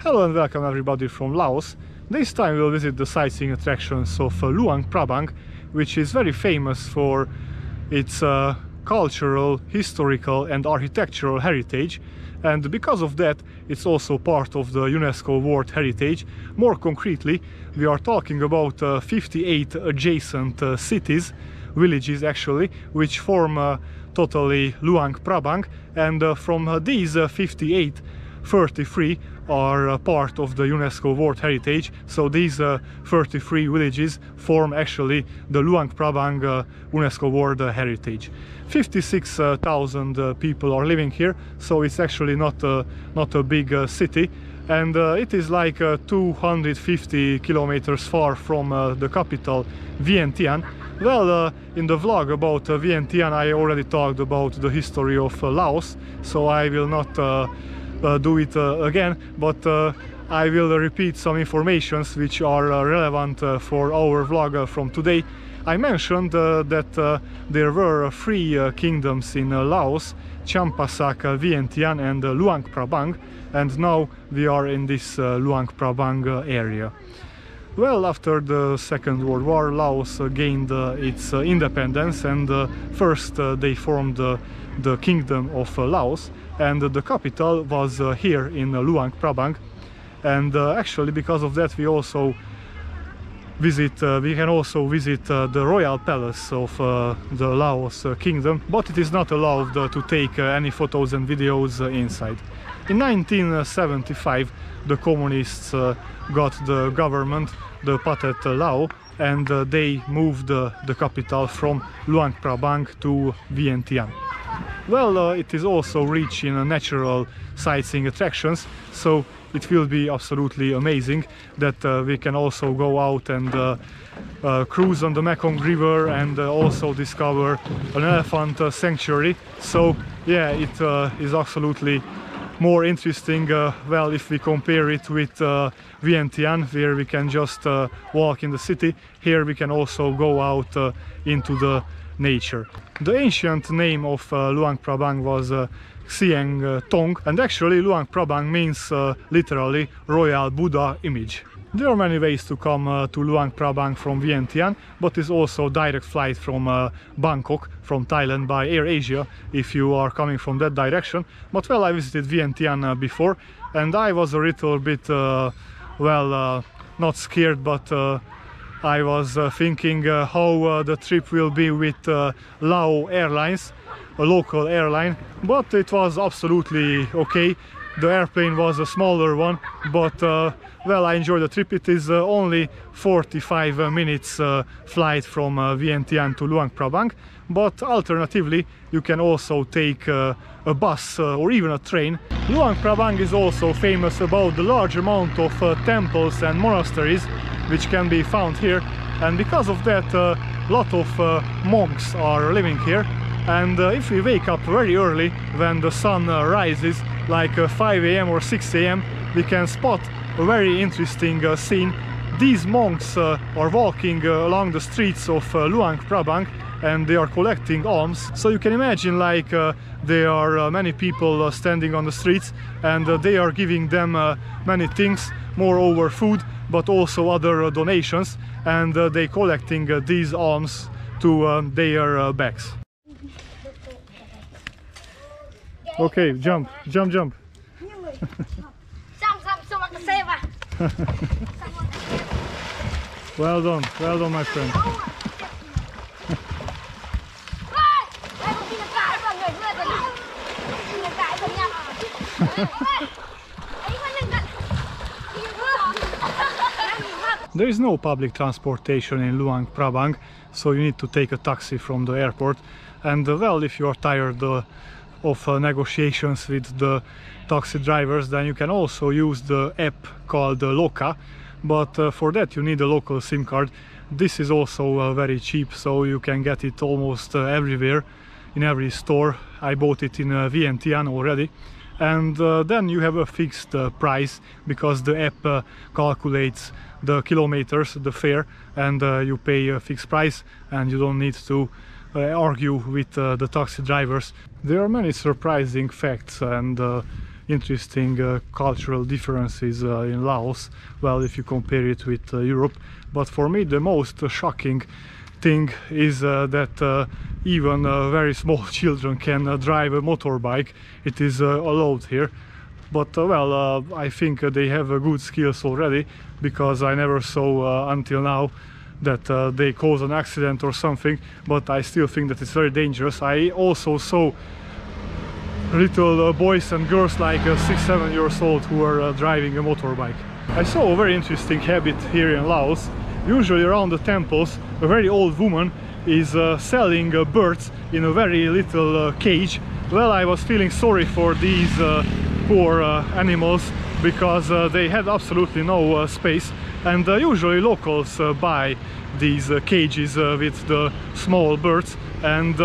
Hello and welcome everybody from Laos. This time we'll visit the sightseeing attractions of Luang Prabang, which is very famous for its cultural, historical and architectural heritage, and because of that it's also part of the UNESCO World Heritage. More concretely, we are talking about 58 adjacent cities, villages actually, which form totally Luang Prabang, and from these 58, 33 are part of the UNESCO World Heritage. So these 33 villages form actually the Luang Prabang UNESCO World Heritage. 56,000 people are living here, so it's actually not a big city, and it is like 250 kilometers far from the capital Vientiane. Well, in the vlog about Vientiane I already talked about the history of Laos, so I will not do it again, but I will repeat some informations which are relevant for our vlog from today. I mentioned that there were three kingdoms in Laos: Champasak, Vientiane and Luang Prabang, and now we are in this Luang Prabang area. Well, after the Second World War, Laos gained its independence, and first they formed the Kingdom of Laos, and the capital was here in Luang Prabang. And actually, because of that, we can also visit the royal palace of the Laos kingdom, but it is not allowed to take any photos and videos inside. In 1975, the communists got the government, the Pathet Lao, and they moved the capital from Luang Prabang to Vientiane. Well, it is also rich in natural sightseeing attractions, so it will be absolutely amazing that we can also go out and cruise on the Mekong River and also discover an elephant sanctuary. So yeah, it is absolutely more interesting, well, if we compare it with Vientiane, where we can just walk in the city. Here we can also go out into the nature. The ancient name of Luang Prabang was Xieng Tong, and actually Luang Prabang means literally royal Buddha image. There are many ways to come to Luang Prabang from Vientiane, but is also direct flight from Bangkok, from Thailand, by Air Asia, if you are coming from that direction. But well, I visited Vientiane before, and I was a little bit, well, not scared, but I was thinking how the trip will be with Lao Airlines, a local airline, but it was absolutely okay. The airplane was a smaller one, but well, I enjoyed the trip. It is only 45 minutes flight from Vientiane to Luang Prabang, but alternatively you can also take a bus or even a train. Luang Prabang is also famous about the large amount of temples and monasteries which can be found here, and because of that a lot of monks are living here. And if we wake up very early when the sun rises, like 5 AM or 6 AM, we can spot a very interesting scene. These monks are walking along the streets of Luang Prabang, and they are collecting alms. So you can imagine, like there are many people standing on the streets, and they are giving them many things, moreover food, but also other donations, and they collecting these alms to their bags. Okay, jump, jump, jump. Well done, my friend. There is no public transportation in Luang Prabang, so you need to take a taxi from the airport. And well, if you are tired of negotiations with the taxi drivers, then you can also use the app called Loka, but for that you need a local SIM card. This is also very cheap, so you can get it almost everywhere, in every store. I bought it in Vientiane already, and then you have a fixed price, because the app calculates the kilometers, the fare, and you pay a fixed price, and you don't need to argue with the taxi drivers. There are many surprising facts and interesting cultural differences in Laos, well, if you compare it with Europe. But for me the most shocking thing is that even very small children can drive a motorbike. It is allowed here. But well, I think they have good skills already, because I never saw until now that they cause an accident or something, but I still think that it's very dangerous. I also saw little boys and girls like 6-7 years old who are driving a motorbike. I saw a very interesting habit here in Laos. Usually around the temples a very old woman is selling birds in a very little cage. Well, I was feeling sorry for these poor animals, because they had absolutely no space, and usually locals buy these cages with the small birds, and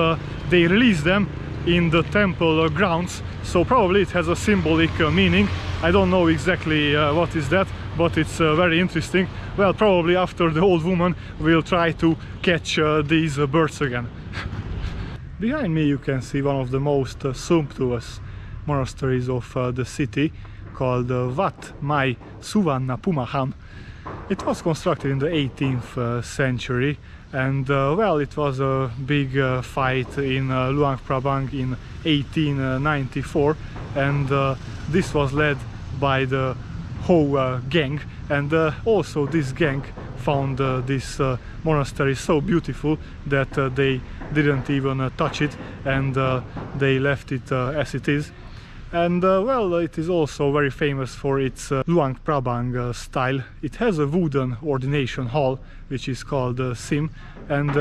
they release them in the temple grounds, so probably it has a symbolic meaning. I don't know exactly what is that, but it's very interesting. Well, probably after the old woman will try to catch these birds again. Behind me you can see one of the most sumptuous monasteries of the city, called Wat Mai Suvanna Pumahan. It was constructed in the 18th century, and well, it was a big fight in Luang Prabang in 1894, and this was led by the Ho gang, and also this gang found this monastery so beautiful that they didn't even touch it, and they left it as it is. And well, it is also very famous for its Luang Prabang style. It has a wooden ordination hall, which is called Sim, and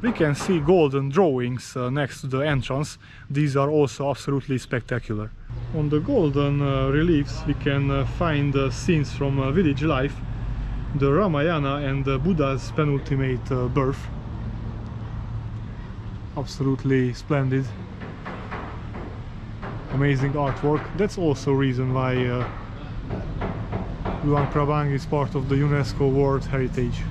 we can see golden drawings next to the entrance. These are also absolutely spectacular. On the golden reliefs we can find scenes from village life, the Ramayana and Buddha's penultimate birth. Absolutely splendid. Amazing artwork. That's also a reason why Luang Prabang is part of the UNESCO World Heritage.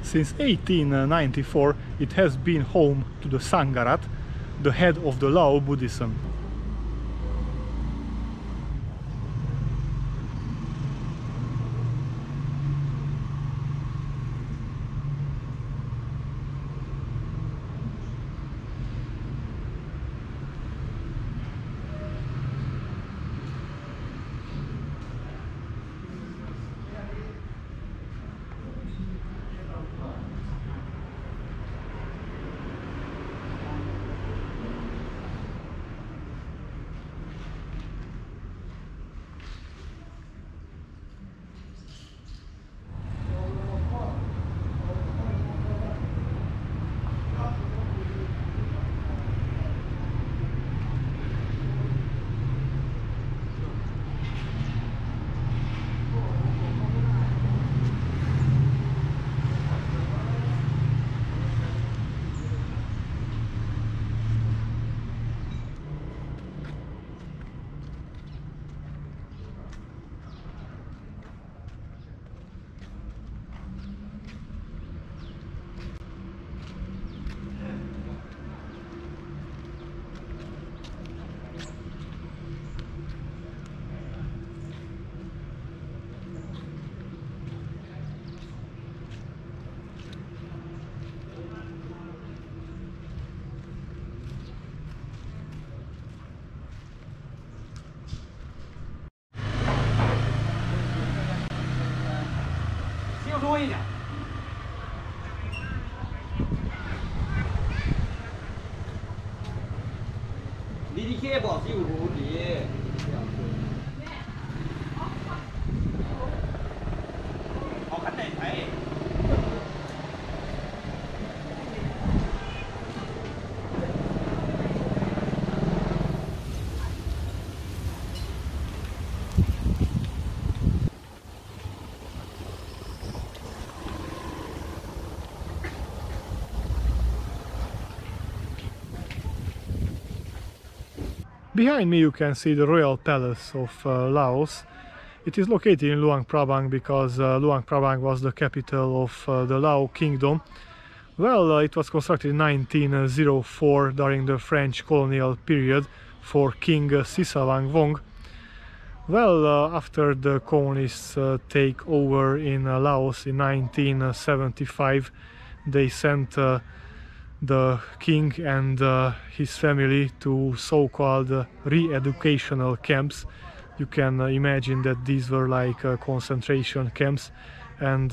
Since 1894 it has been home to the Sangharat, the head of the Lao Buddhism. 多一点。你的血保是有护理。好看奶台。 Behind me you can see the royal palace of Laos. It is located in Luang Prabang because Luang Prabang was the capital of the Lao kingdom. Well, it was constructed in 1904 during the French colonial period for King Sisavang. Well, after the communists take over in Laos in 1975, they sent the king and his family to so-called re-educational camps. You can imagine that these were like concentration camps, and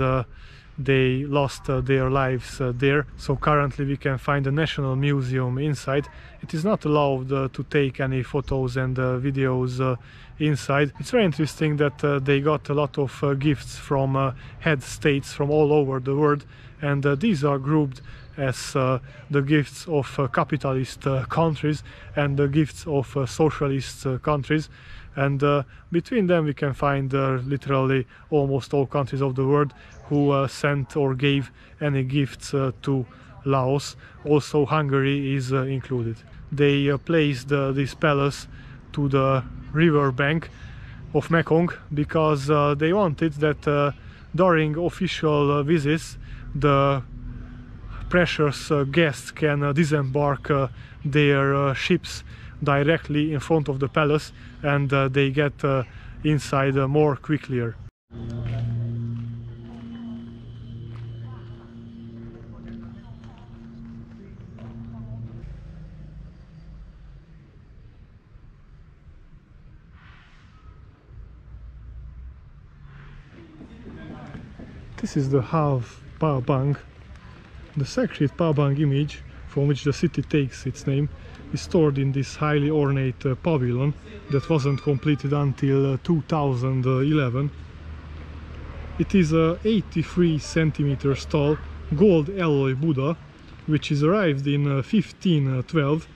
they lost their lives there. So currently we can find a national museum inside. It is not allowed to take any photos and videos inside. It's very interesting that they got a lot of gifts from head states from all over the world, and these are grouped as the gifts of capitalist countries and the gifts of socialist countries, and between them we can find literally almost all countries of the world who sent or gave any gifts to Laos. Also Hungary is included. They placed this palace to the river bank of Mekong because they wanted that during official visits the precious guests can disembark their ships directly in front of the palace, and they get inside more quickly. This is the half Prabang. The sacred Prabang image, from which the city takes its name, is stored in this highly ornate pavilion that wasn't completed until 2011. It is a 83 centimeters tall gold alloy Buddha, which is arrived in 1512,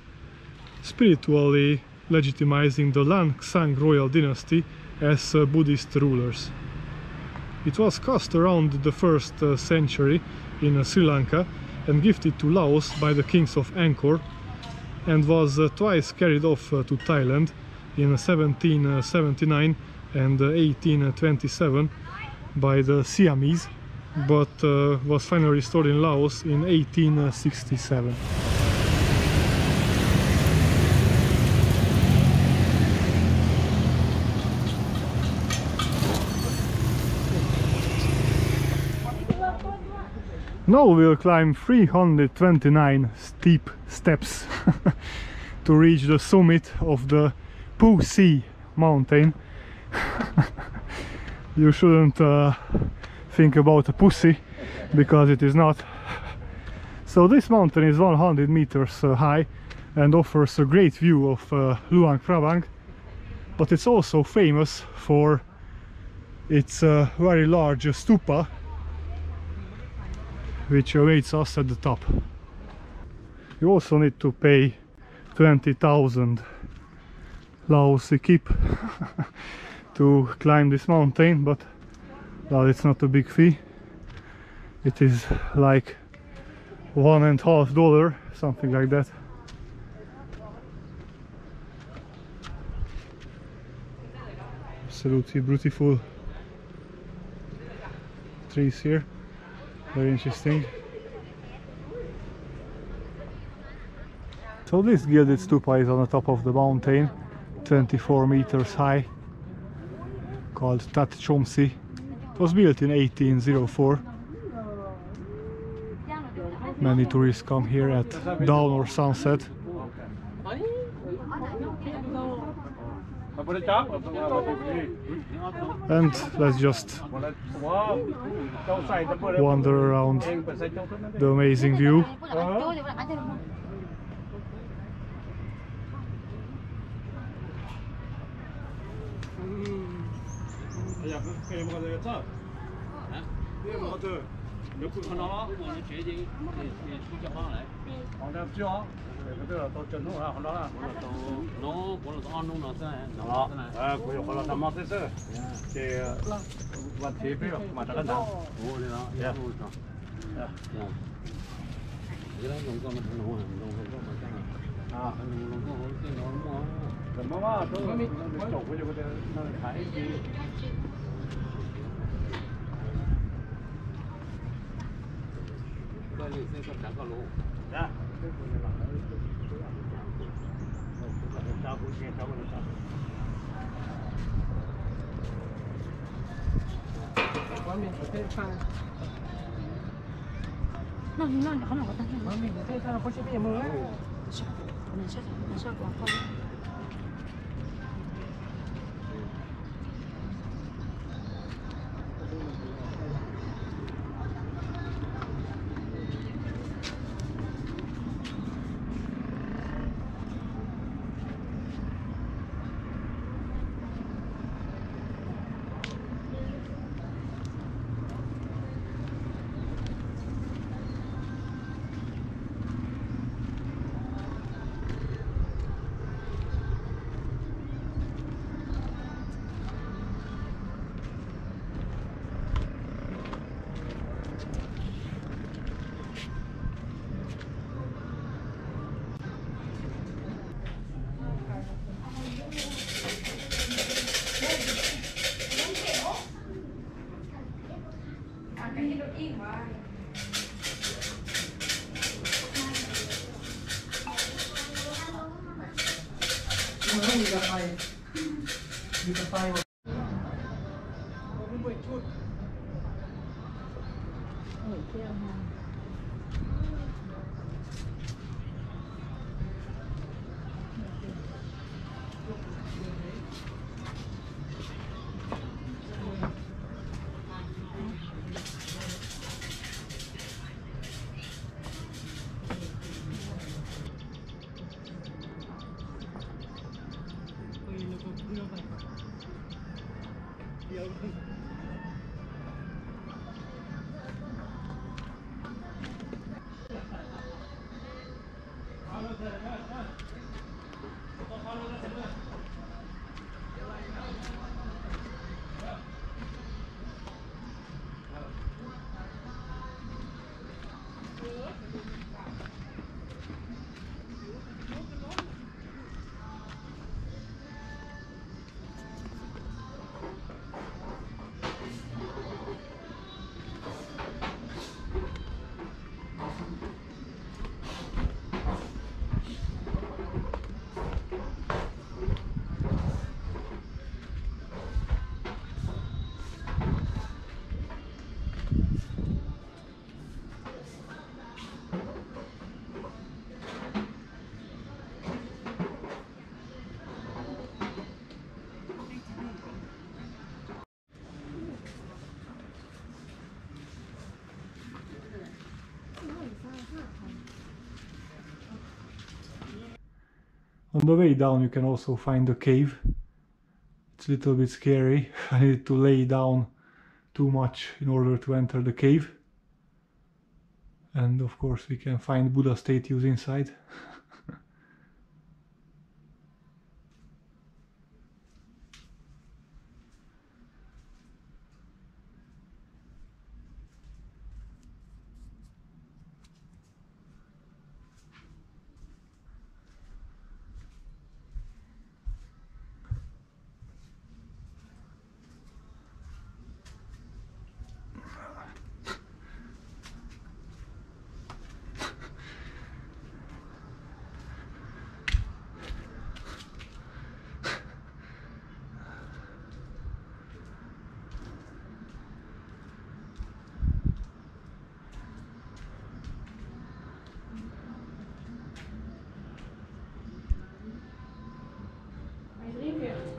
spiritually legitimizing the Langsang royal dynasty as Buddhist rulers. It was cast around the 1st century in Sri Lanka and gifted to Laos by the kings of Angkor, and was twice carried off to Thailand in 1779 and 1827 by the Siamese, but was finally restored in Laos in 1867. Now we'll climb 329 steep steps to reach the summit of the Phou Si Mountain. You shouldn't think about a pussy, because it is not. So this mountain is 100 meters high and offers a great view of Luang Prabang, but it's also famous for its very large stupa, which awaits us at the top. You also need to pay 20,000 Laos kip to climb this mountain, but well, it's not a big fee. It is like $1.50, something like that. Absolutely beautiful trees here. Very interesting. So this gilded stupa is on the top of the mountain, 24 meters high, called Tat Chomsi. It was built in 1804. Many tourists come here at dawn or sunset. And let's just wander around the amazing view. On the way down you can also find a cave. It's a little bit scary. I need to lay down too much in order to enter the cave. And of course we can find Buddha statues inside.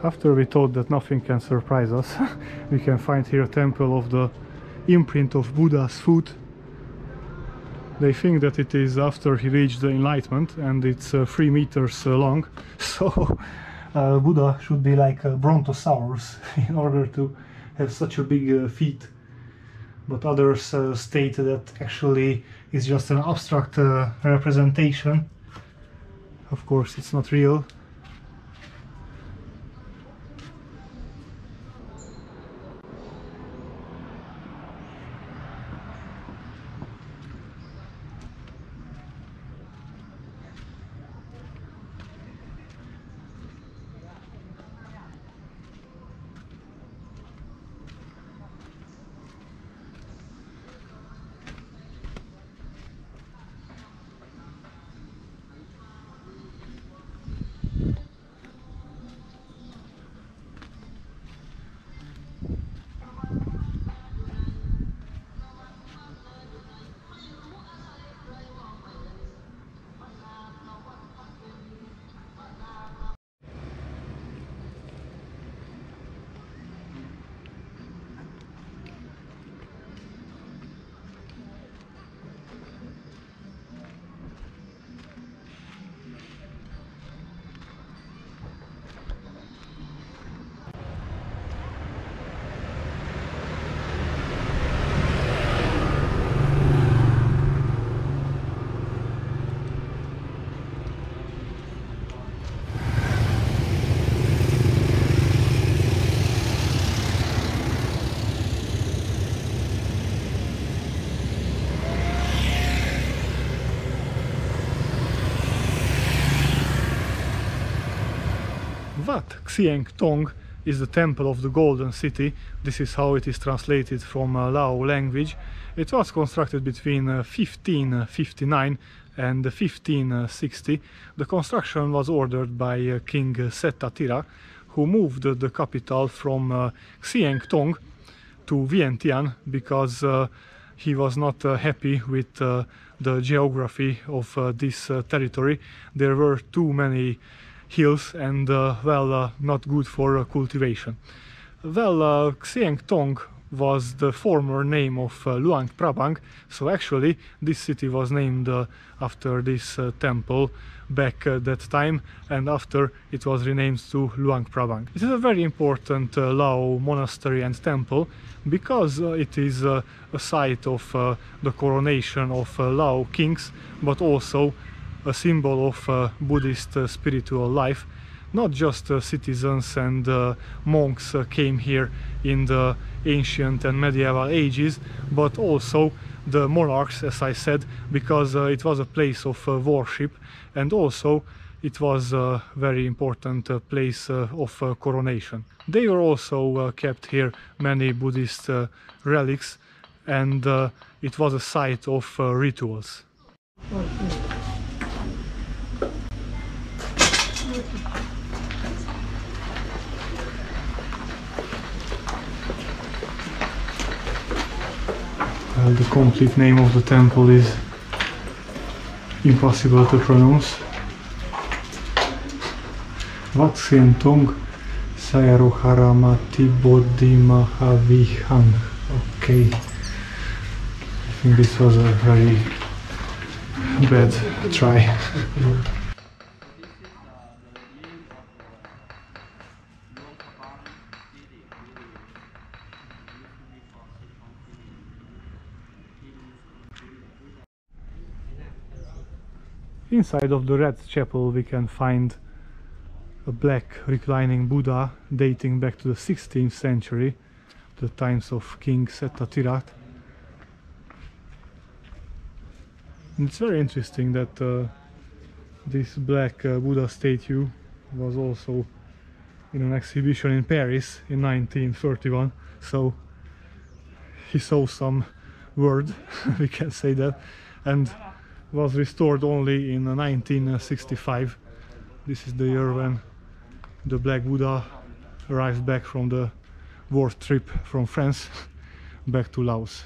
After we thought that nothing can surprise us, we can find here a temple of the imprint of Buddha's foot. They think that it is after he reached the enlightenment, and it's 3 meters long. So Buddha should be like a brontosaurus in order to have such a big feet. But others state that actually it's just an abstract representation. Of course, it's not real. Wat Xieng Tong is the temple of the Golden City. This is how it is translated from Lao language. It was constructed between 1559 and 1560. The construction was ordered by King Setatira, who moved the capital from Xieng Tong to Vientiane because he was not happy with the geography of this territory. There were too many hills and not good for cultivation. Xieng Tong was the former name of Luang Prabang, so actually this city was named after this temple back at that time, and after it was renamed to Luang Prabang. It is a very important Lao monastery and temple because it is a site of the coronation of Lao kings, but also a symbol of Buddhist spiritual life. Not just citizens and monks came here in the ancient and medieval ages, but also the monarchs, as I said, because it was a place of worship, and also it was a very important place of coronation. They were also kept here many Buddhist relics, and it was a site of rituals. The complete name of the temple is impossible to pronounce. Wat Xieng Tong Sayaroharamati Bodhimahavihang. Okay, I think this was a very bad try. Inside of the Red Chapel we can find a black reclining Buddha dating back to the 16th century, the times of King Setatira. And it's very interesting that this black Buddha statue was also in an exhibition in Paris in 1931, so he saw some word, we can say that, and was restored only in 1965. This is the year when the Black Buddha arrived back from the war trip from France back to Laos.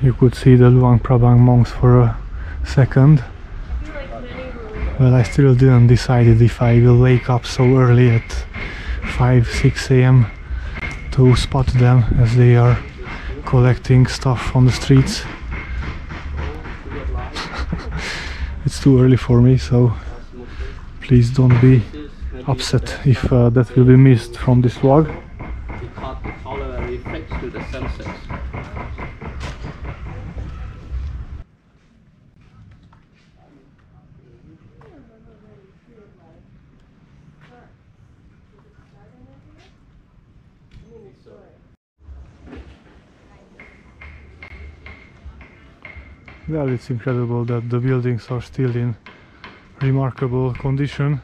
You could see the Luang Prabang monks for a second. Well, I still didn't decide if I will wake up so early at 5-6 a.m. to spot them as they are collecting stuff on the streets. It's too early for me, so please don't be upset if that will be missed from this vlog. Because the color reflects to the sunset. Well, it's incredible that the buildings are still in remarkable condition,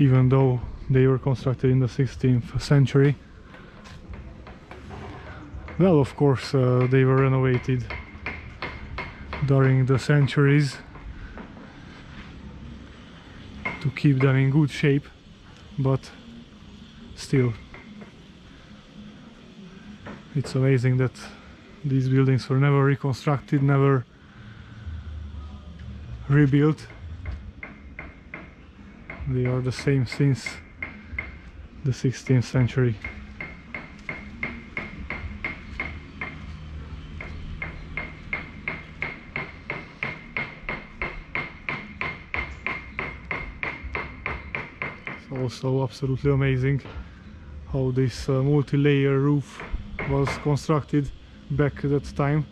even though they were constructed in the 16th century. Well, of course, they were renovated during the centuries to keep them in good shape, but still, it's amazing that these buildings were never reconstructed, never rebuilt. They are the same since the 16th century. It's also absolutely amazing how this multi-layer roof was constructed back at that time.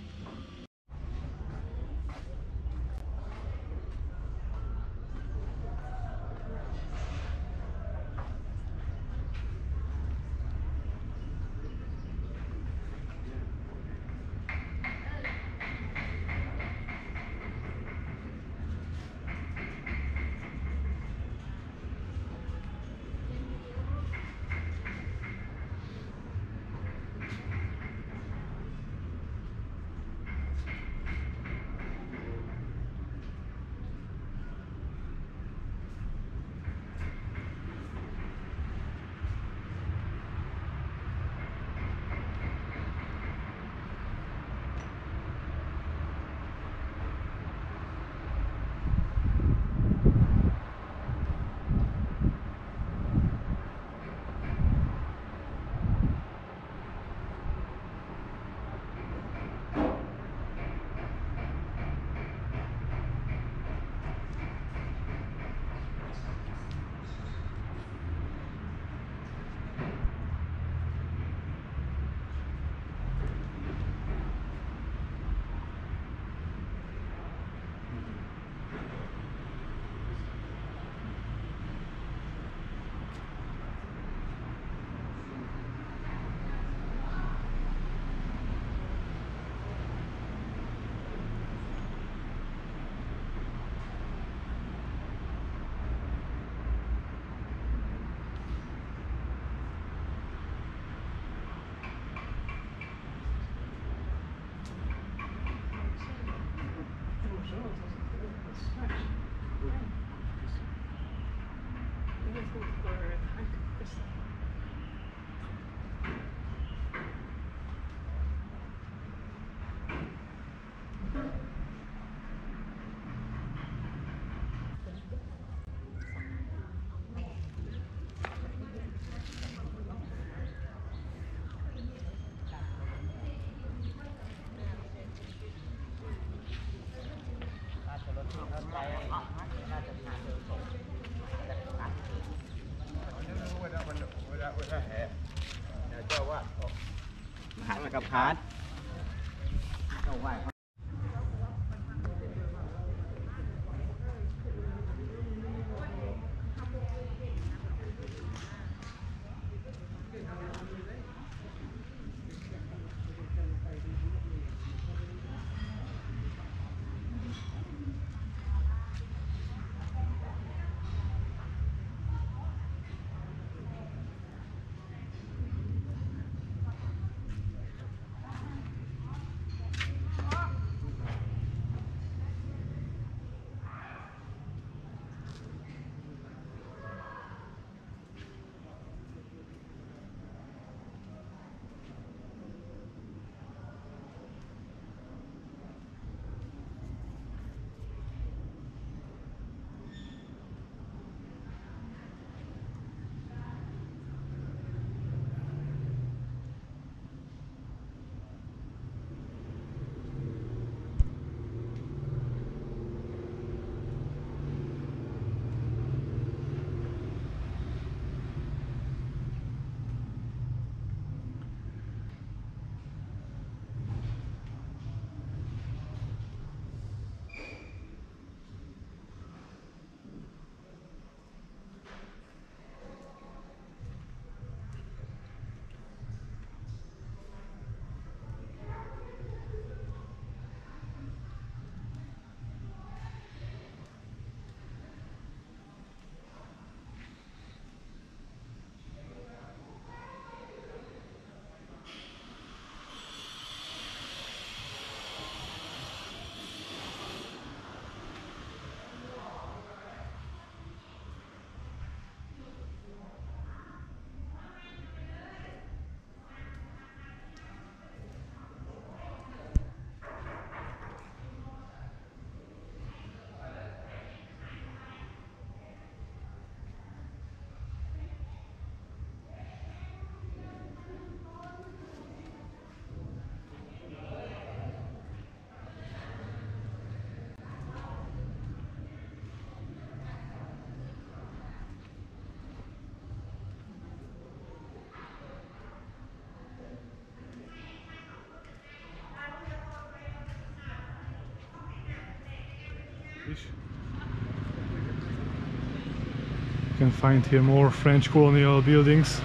กับพาร์ท Hãy subscribe cho kênh Ghiền Mì Gõ để không bỏ lỡ English. You can find here more French colonial buildings.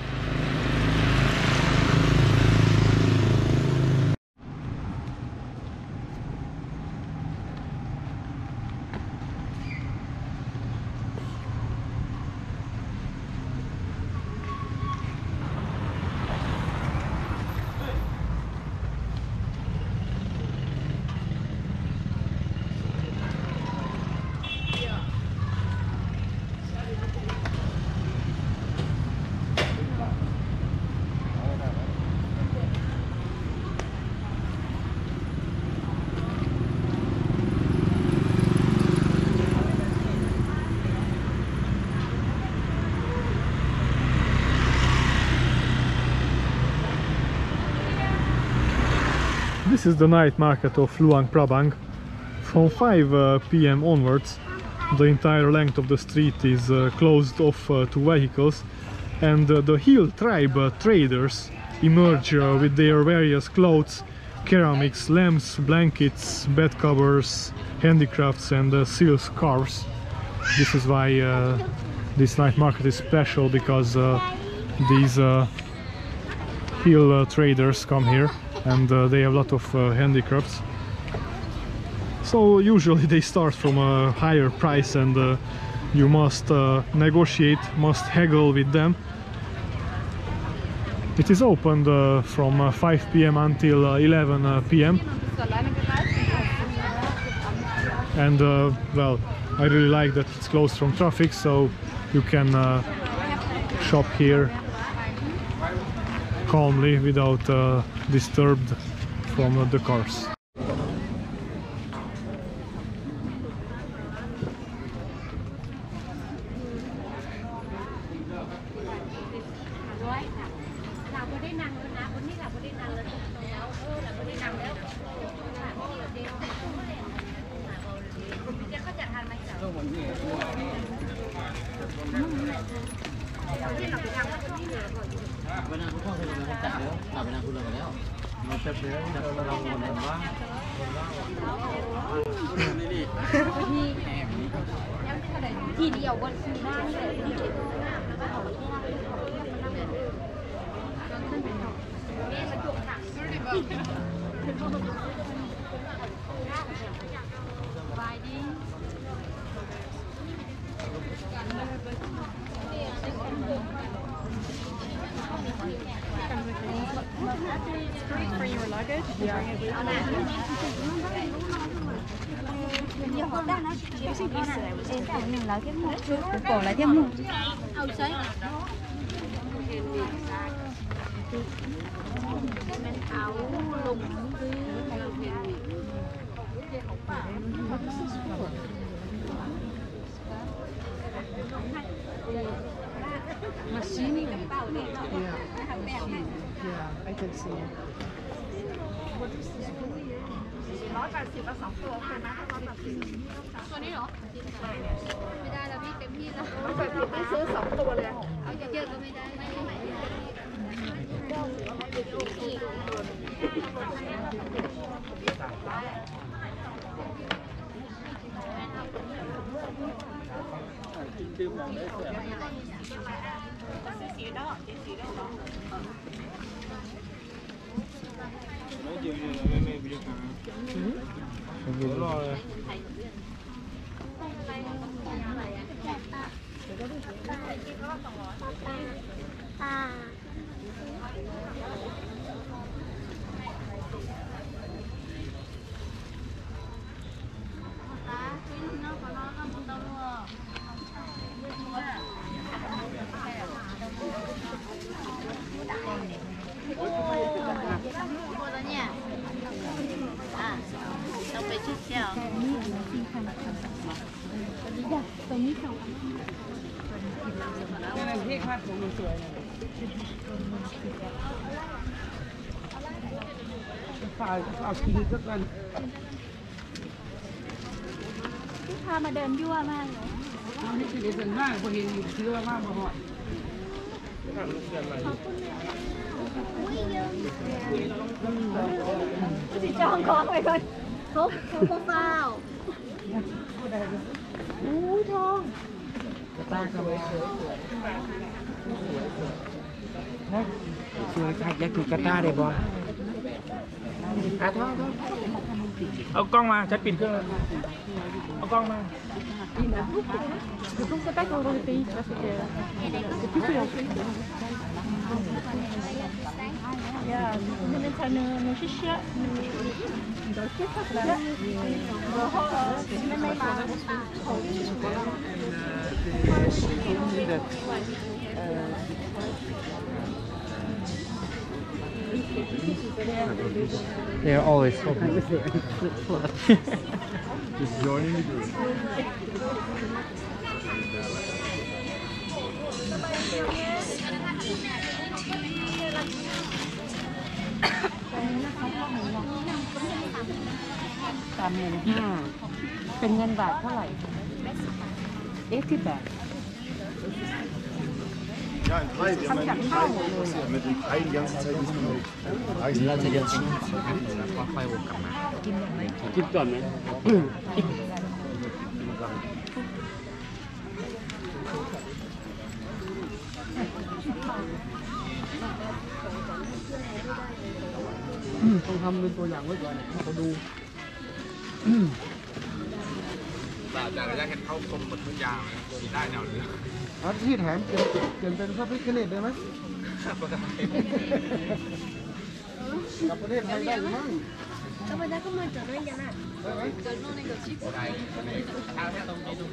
This is the night market of Luang Prabang. From 5 p.m. onwards, the entire length of the street is closed off to vehicles, and the hill tribe traders emerge with their various clothes, ceramics, lamps, blankets, bed covers, handicrafts and silk scarves. This is why this night market is special, because these hill traders come here and they have a lot of handicrafts. So usually they start from a higher price, and you must negotiate, must haggle with them. It is opened from 5 p.m. until 11 p.m. And well, I really like that it's closed from traffic, so you can shop here calmly without disturbed from the cars. For your luggage? Yeah. Machine. Yeah, I can see. What is this? 180ละ2ตัวเคยนะตัวนี้เหรอไม่ได้แล้วพี่เต็มที่แล้วไม่ซื้อ2ตัวเลยเอาเยอะๆก็ไม่ได้พามาเดินยั่วมากเลยเอาที่สิเดินมากพอเห็นอยู่ซื้อมากมาหอดสิจองของไปก่อนเขาเฝ้า อู้ทองกระต่ายสวยสวยนะสวยค่ะอยากกินกระต่ายได้บ่ทองเอากล้องมาฉันปิดเครื่องเอากล้องมาJe sais pas comment dans le pays, tu vois, c'est plus que en plus. Il y a une chicha, They are always open. Just joining the group.เป็นเงินบาทเท่าไหร่80 บาท Ja, in Thai, wir haben mit dem Thai die ganze Zeit nicht mehr. เราจะเดินไปนู่นแล้วก็ค่อยวกกลับมากินก่อนไหมต้องทำเป็นตัวอย่างไว้ก่อนให้เขาดูจากระยะเห็นเขากลมหมดทุกอย่างได้แนวนี้ที่แถมเปลี่ยนเป็นพระพิฆเนศได้ไหมกับประเทศไทยได้หรือไม่ก็ไม่ได้ก็มาจอดด้วยกันอ่ะได้ไหมจอดในกับชิปได้ทางตรงนี้ดู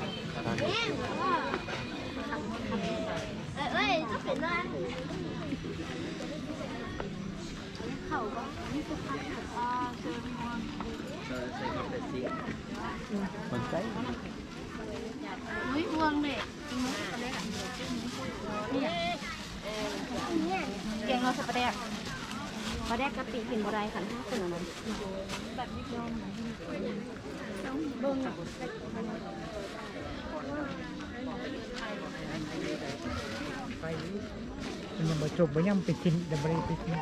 เอ้ยก็เป็นได้เขาก็นี่คือพักเซอร์วิวันคนใจอุ้ยเนี่ยแกงเราสับปะแดกปลาแดกกะปิกินบ่ได้ค่ะถ้าคนนั้นแบบนี้ยอมเบิ่งไปมันมาจบบ่ย่ำไปกินแต่บ่ได้ไปกิน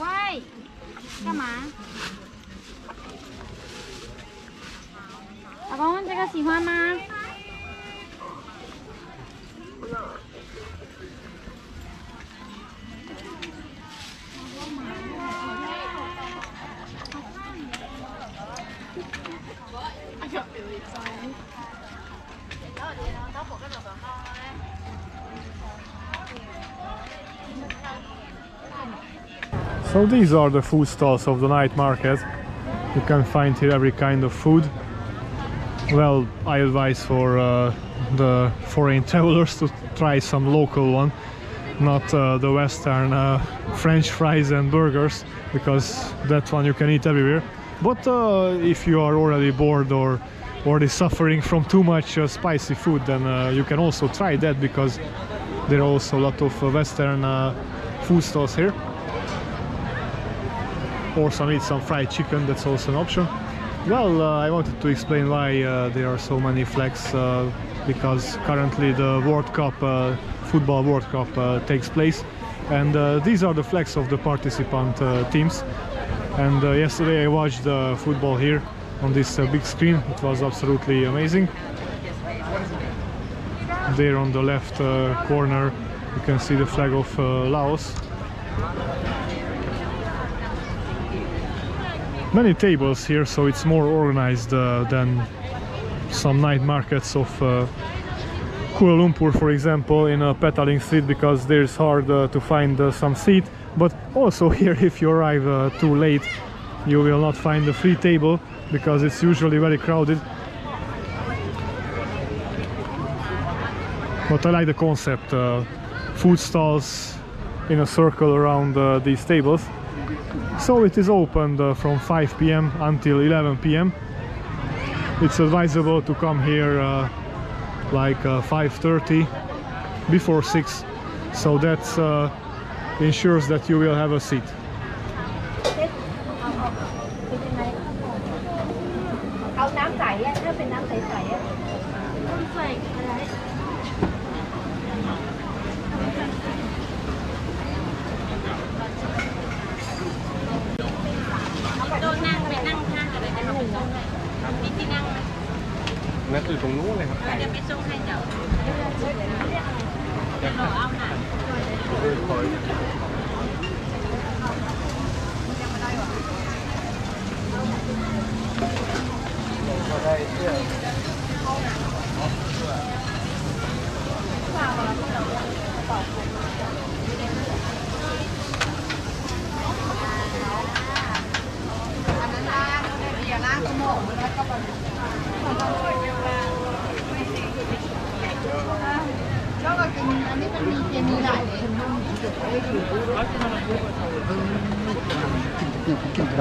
ว้าย干嘛？老公，这个喜欢吗？So these are the food stalls of the night market. You can find here every kind of food. Well, I advise for the foreign travelers to try some local one, not the Western French fries and burgers, because that one you can eat everywhere. But if you are already bored or already suffering from too much spicy food, then you can also try that, because there are also a lot of Western food stalls here. Or eat some fried chicken, that's also an option. Well, I wanted to explain why there are so many flags, because currently the World Cup, Football World Cup takes place, and these are the flags of the participant teams. And yesterday I watched the football here on this big screen. It was absolutely amazing. There on the left corner you can see the flag of Laos. Many tables here, so it's more organized than some night markets of Kuala Lumpur, for example, in Petaling Street, because there's hard to find some seat. But also here, if you arrive too late, you will not find a free table, because it's usually very crowded. But I like the concept, food stalls in a circle around these tables. So it is opened from 5 p.m. until 11 p.m. It's advisable to come here like 5:30, before 6, so that ensures that you will have a seat. อยู่ตรงนู้นเลยครับเดี๋ยวไปส่งให้เดี๋ยวเราเอาหน่แล้วก็กินอันนี้มันมีหลายเลยกินไป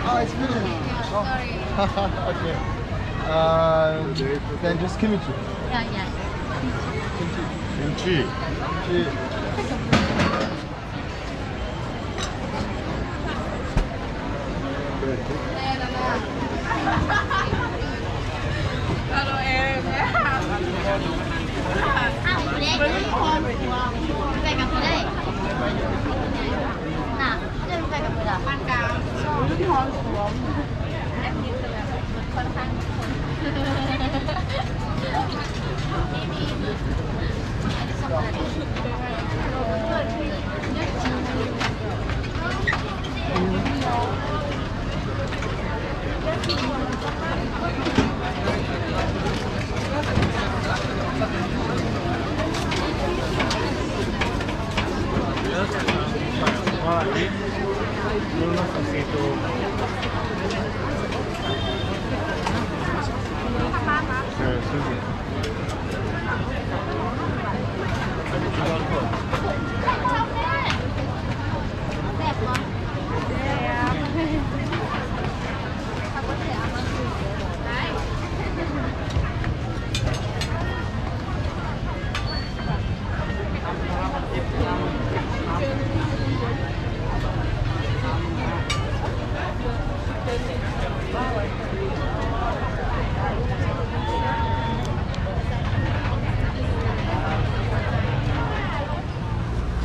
Oh, it's finished. Oh. Okay. Then just kimchi. Yeah, yeah. Kimchi. Kalau đây cà phê đây. Nào, đây là cà phê đó. Ban cà. Em như là con thang.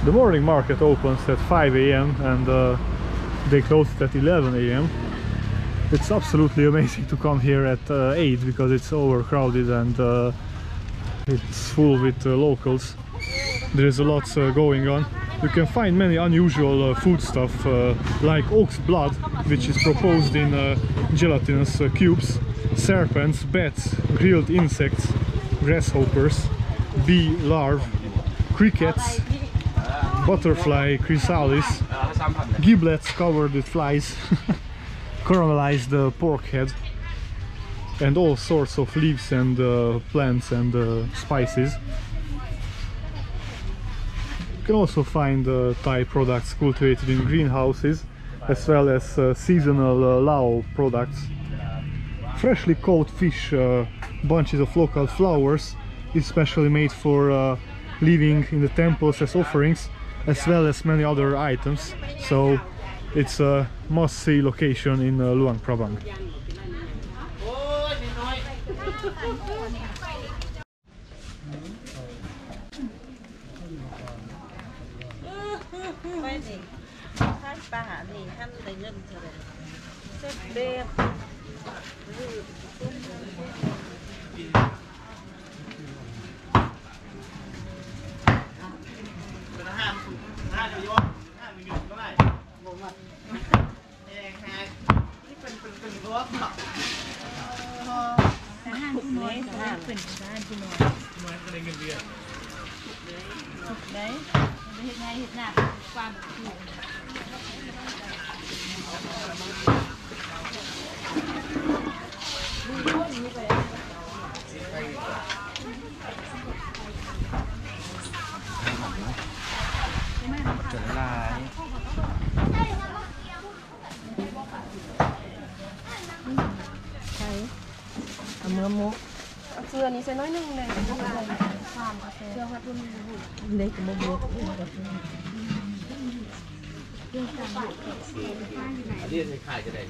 The morning market opens at 5 a.m. and they close at 11 a.m. It's absolutely amazing to come here at 8 because it's overcrowded and it's full with locals. There is a lot going on. You can find many unusual food stuff like ox blood, which is proposed in gelatinous cubes, serpents, bats, grilled insects, grasshoppers, bee larvae, crickets, butterfly chrysalis, giblets covered with flies, caramelized pork head, and all sorts of leaves and plants and spices. You can also find Thai products cultivated in greenhouses, as well as seasonal Lao products. Freshly caught fish, bunches of local flowers, especially made for leaving in the temples as offerings, as well as many other items. So it's a must-see location in Luang Prabang. Dưaนี้ใส่น้อยนึงเลยความกาแฟเชื่อว่ารุ่นเล็กบ่บ่ อันนี้ใครจะได้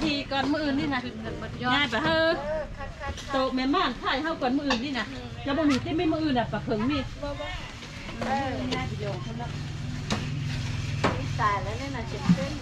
ทีก่อนมืออื่นนี่นะง่ายไปเฮ้อโตแม่ม่านถ่ายเฮาก่อนมืออื่นนี่นะแล้วบ่มีที่ไม่มืออื่นน่ะปะเพิงมีง่ายไปโยงเขาแล้วตายแล้วเนี่ยนะเจ็บเส้น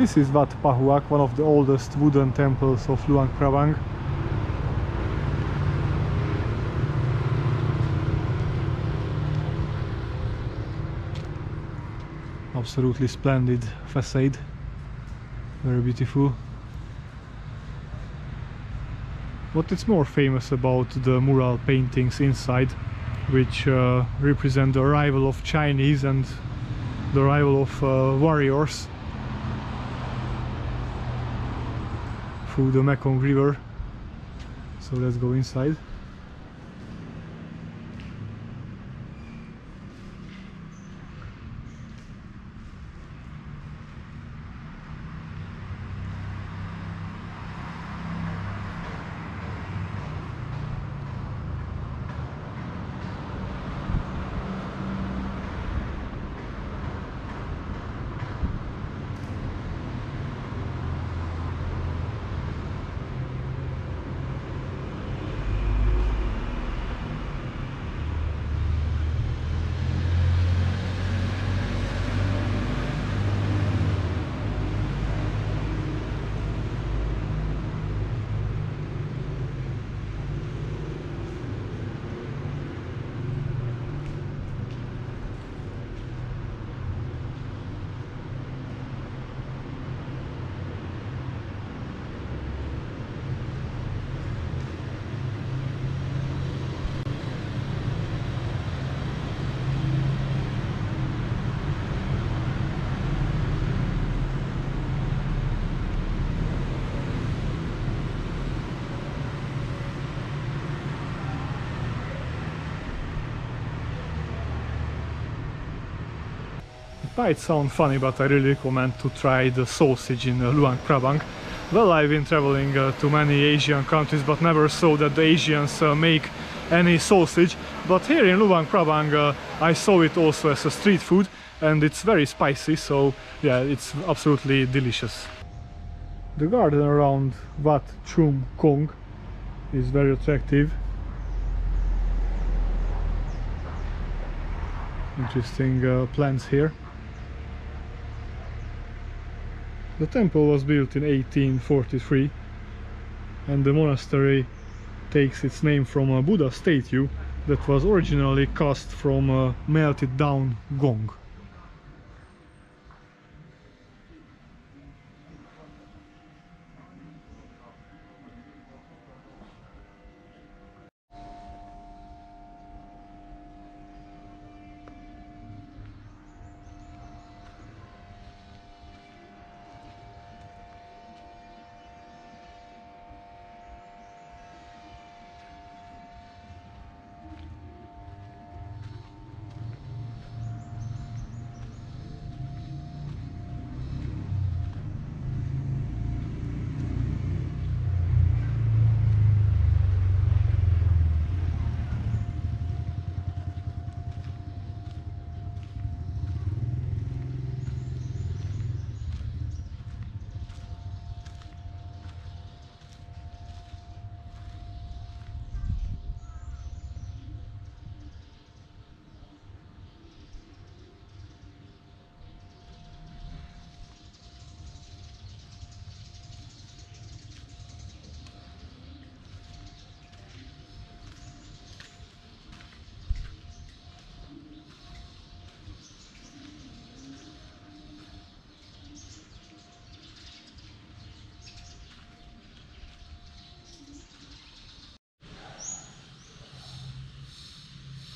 This is Wat Pahuak, one of the oldest wooden temples of Luang Prabang. Absolutely splendid facade, very beautiful. What is more famous about the mural paintings inside, which represent the arrival of Chinese and the arrival of warriors through the Mekong River. So let's go inside. It might sound funny, but I really recommend to try the sausage in Luang Prabang. Well, I've been traveling to many Asian countries, but never saw that the Asians make any sausage. But here in Luang Prabang I saw it also as a street food, and it's very spicy, so yeah, it's absolutely delicious. The garden around Wat Chum Kong is very attractive. Interesting plants here. The temple was built in 1843, and the monastery takes its name from a Buddha statue that was originally cast from a melted down gong.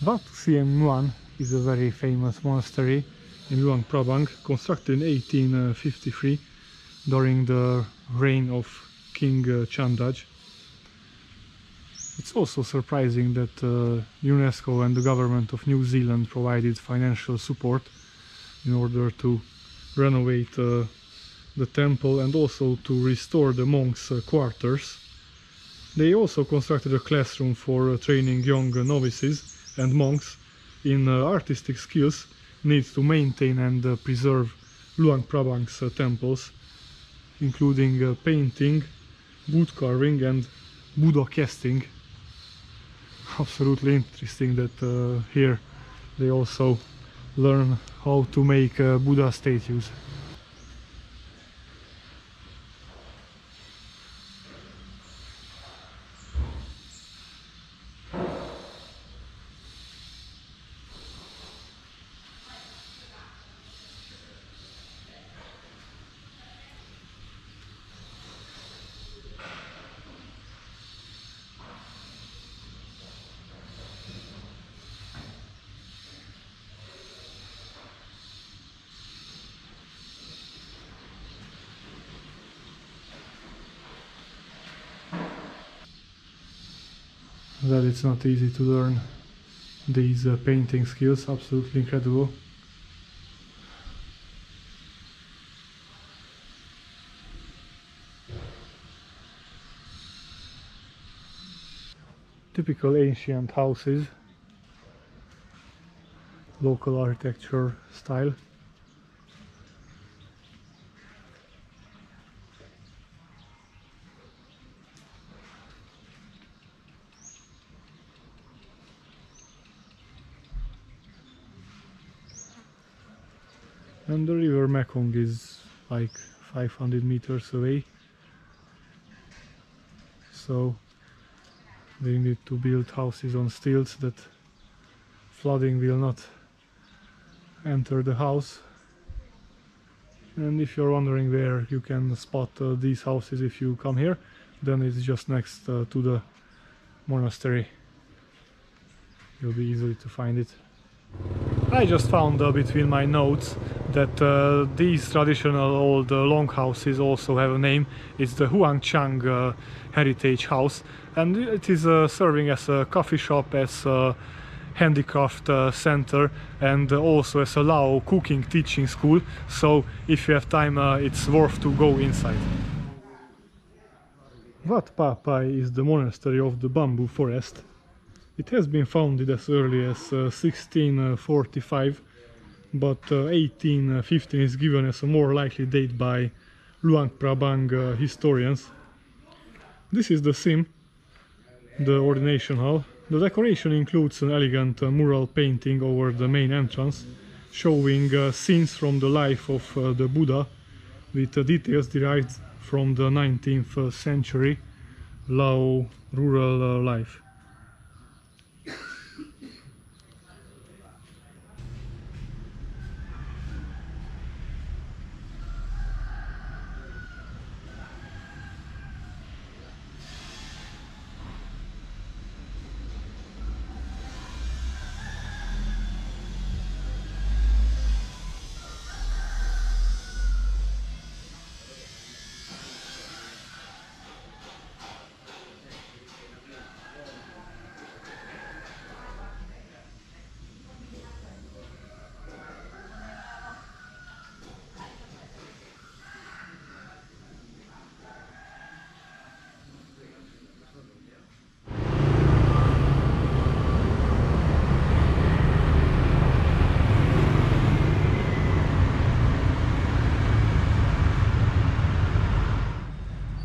Wat Siem Nguyen is a very famous monastery in Luang Prabang, constructed in 1853 during the reign of King Chandaj. It's also surprising that UNESCO and the government of New Zealand provided financial support in order to renovate the temple and also to restore the monks' quarters. They also constructed a classroom for training young novices and monks in artistic skills needs to maintain and preserve Luang Prabang's temples, including painting, wood carving and Buddha casting. Absolutely interesting that here they also learn how to make Buddha statues. Well, it's not easy to learn these painting skills, absolutely incredible. Typical ancient houses, local architecture style. And the river Mekong is like 500 meters away, so they need to build houses on stilts that flooding will not enter the house. And if you're wondering where you can spot these houses if you come here, then it's just next to the monastery. You'll be easy to find it. I just found between my notes that these traditional old longhouses also have a name. It's the Huang Chang Heritage House, and it is serving as a coffee shop, as a handicraft center, and also as a Lao cooking teaching school. So if you have time, it's worth to go inside. Wat Pha Pai is the monastery of the bamboo forest. It has been founded as early as 1645, but 1815 is given as a more likely date by Luang Prabang historians. This is the sim, the ordination hall. The decoration includes an elegant mural painting over the main entrance, showing scenes from the life of the Buddha, with details derived from the 19th century Lao rural life.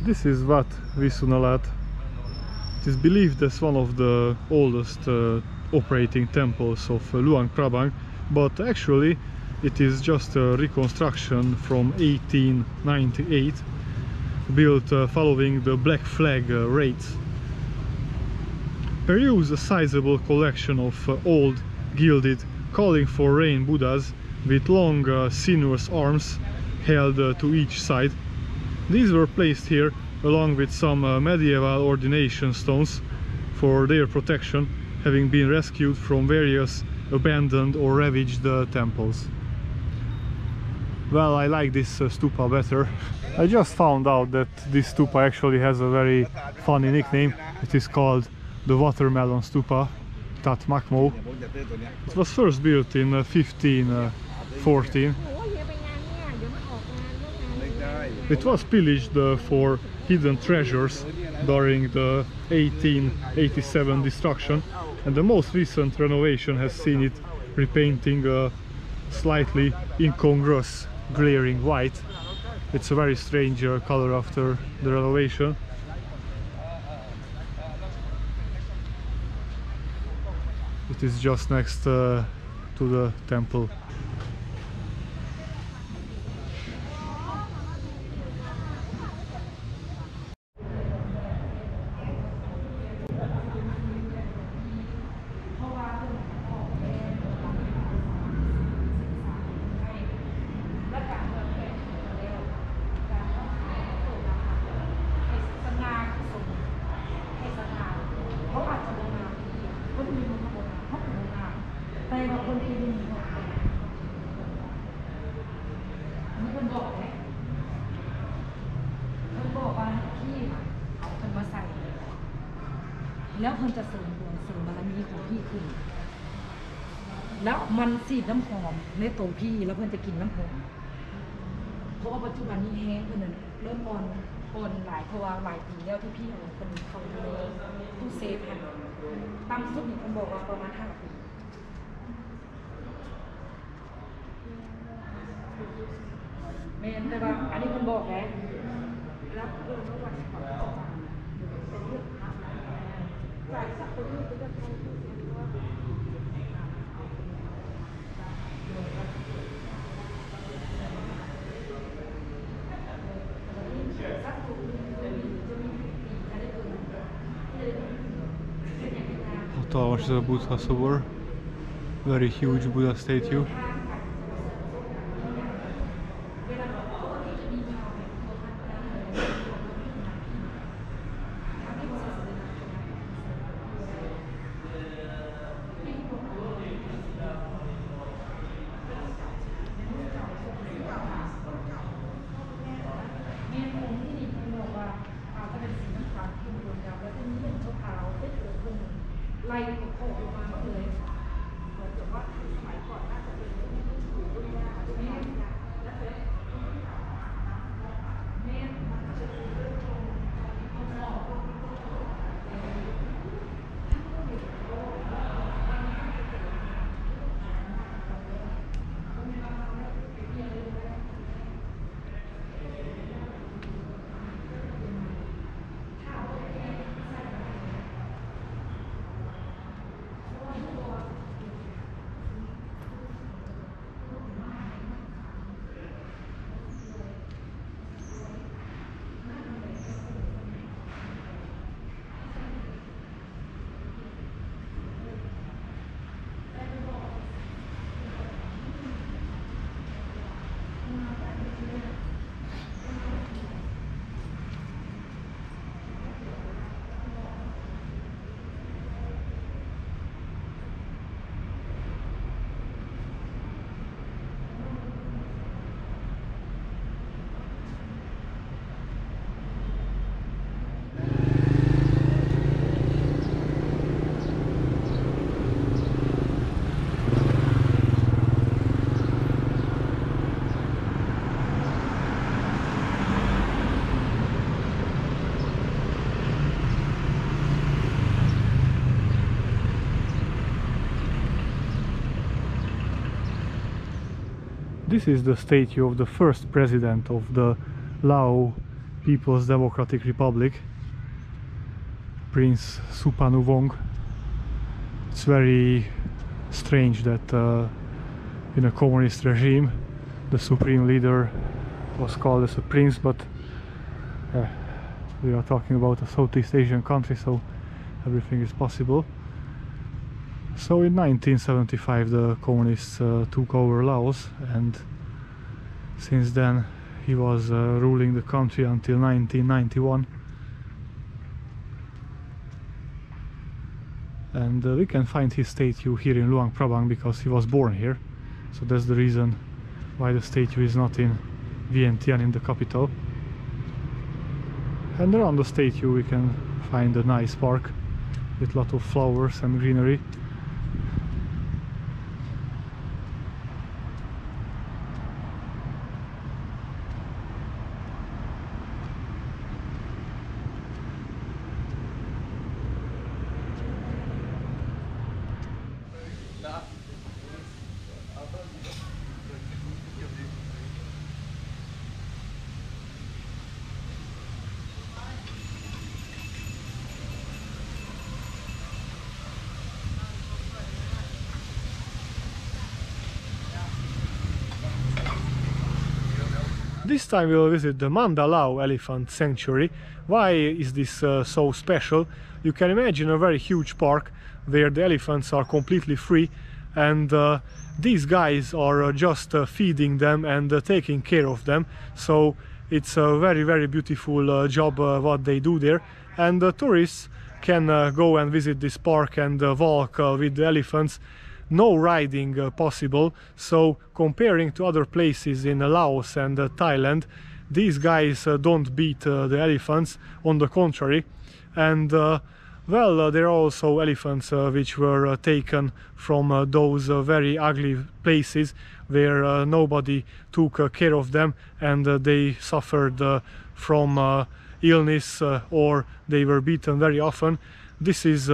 This is Wat Visunalat. It is believed as one of the oldest operating temples of Luang Prabang, but actually it is just a reconstruction from 1898, built following the Black Flag raids. Peru is a sizable collection of old gilded calling for rain Buddhas with long sinuous arms held to each side. These were placed here along with some medieval ordination stones for their protection, having been rescued from various abandoned or ravaged temples. Well, I like this stupa better. I just found out that this stupa actually has a very funny nickname. It is called the Watermelon Stupa, Tat Makmo. It was first built in 1514. It was pillaged for hidden treasures during the 1887 destruction, and the most recent renovation has seen it repainting a slightly incongruous glaring white. It's a very strange color after the renovation. It is just next to the temple.แล้วเพิ่นจะเสริมดวงเสริมบารมีของพี่ขึ้นแล้วมันสีดน้ำหอมในตัวพี่แล้วเพิ่นจะกินน้ำหอมเพราะว่าปัจจุบันนี้แห้งเพิ่นเริ่มอ่อนหลายเพราะว่าหลายปีแล้วที่พี่เอาคนเขาเลยตู้เซฟค่ะตั้งสุดนี่เพิ่นบอกว่าประมาณ5 ปีแม่นแต่ว่าอันนี้เพิ่นบอกแล้วรับเมื่อวันก่อนเป็นเรื่องจ่ายสักคนนึงก็จะทำHow tall is the Buddha Sobor? Very huge Buddha statue. This is the statue of the first president of the Laos People's Democratic Republic, Prince Supanuvong. It's very strange that in a communist regime the supreme leader was called as a prince, but we are talking about a Southeast Asian country, so everything is possible. So in 1975 the communists took over Laos, and since then he was ruling the country until 1991. and we can find his statue here in Luang Prabang because he was born here, so that's the reason why the statue is not in Vientiane, in the capital. And around the statue we can find a nice park with a lot of flowers and greenery. This time we will visit the Mandalao Elephant Sanctuary. Why is this so special? You can imagine a very huge park where the elephants are completely free, and these guys are just feeding them and taking care of them. So it's a very beautiful job what they do there, and tourists can go and visit this park and walk with the elephants. No riding possible, so comparing to other places in Laos and Thailand, these guys don't beat the elephants, on the contrary. And well, there are also elephants which were taken from those very ugly places where nobody took care of them, and they suffered from illness or they were beaten very often. This is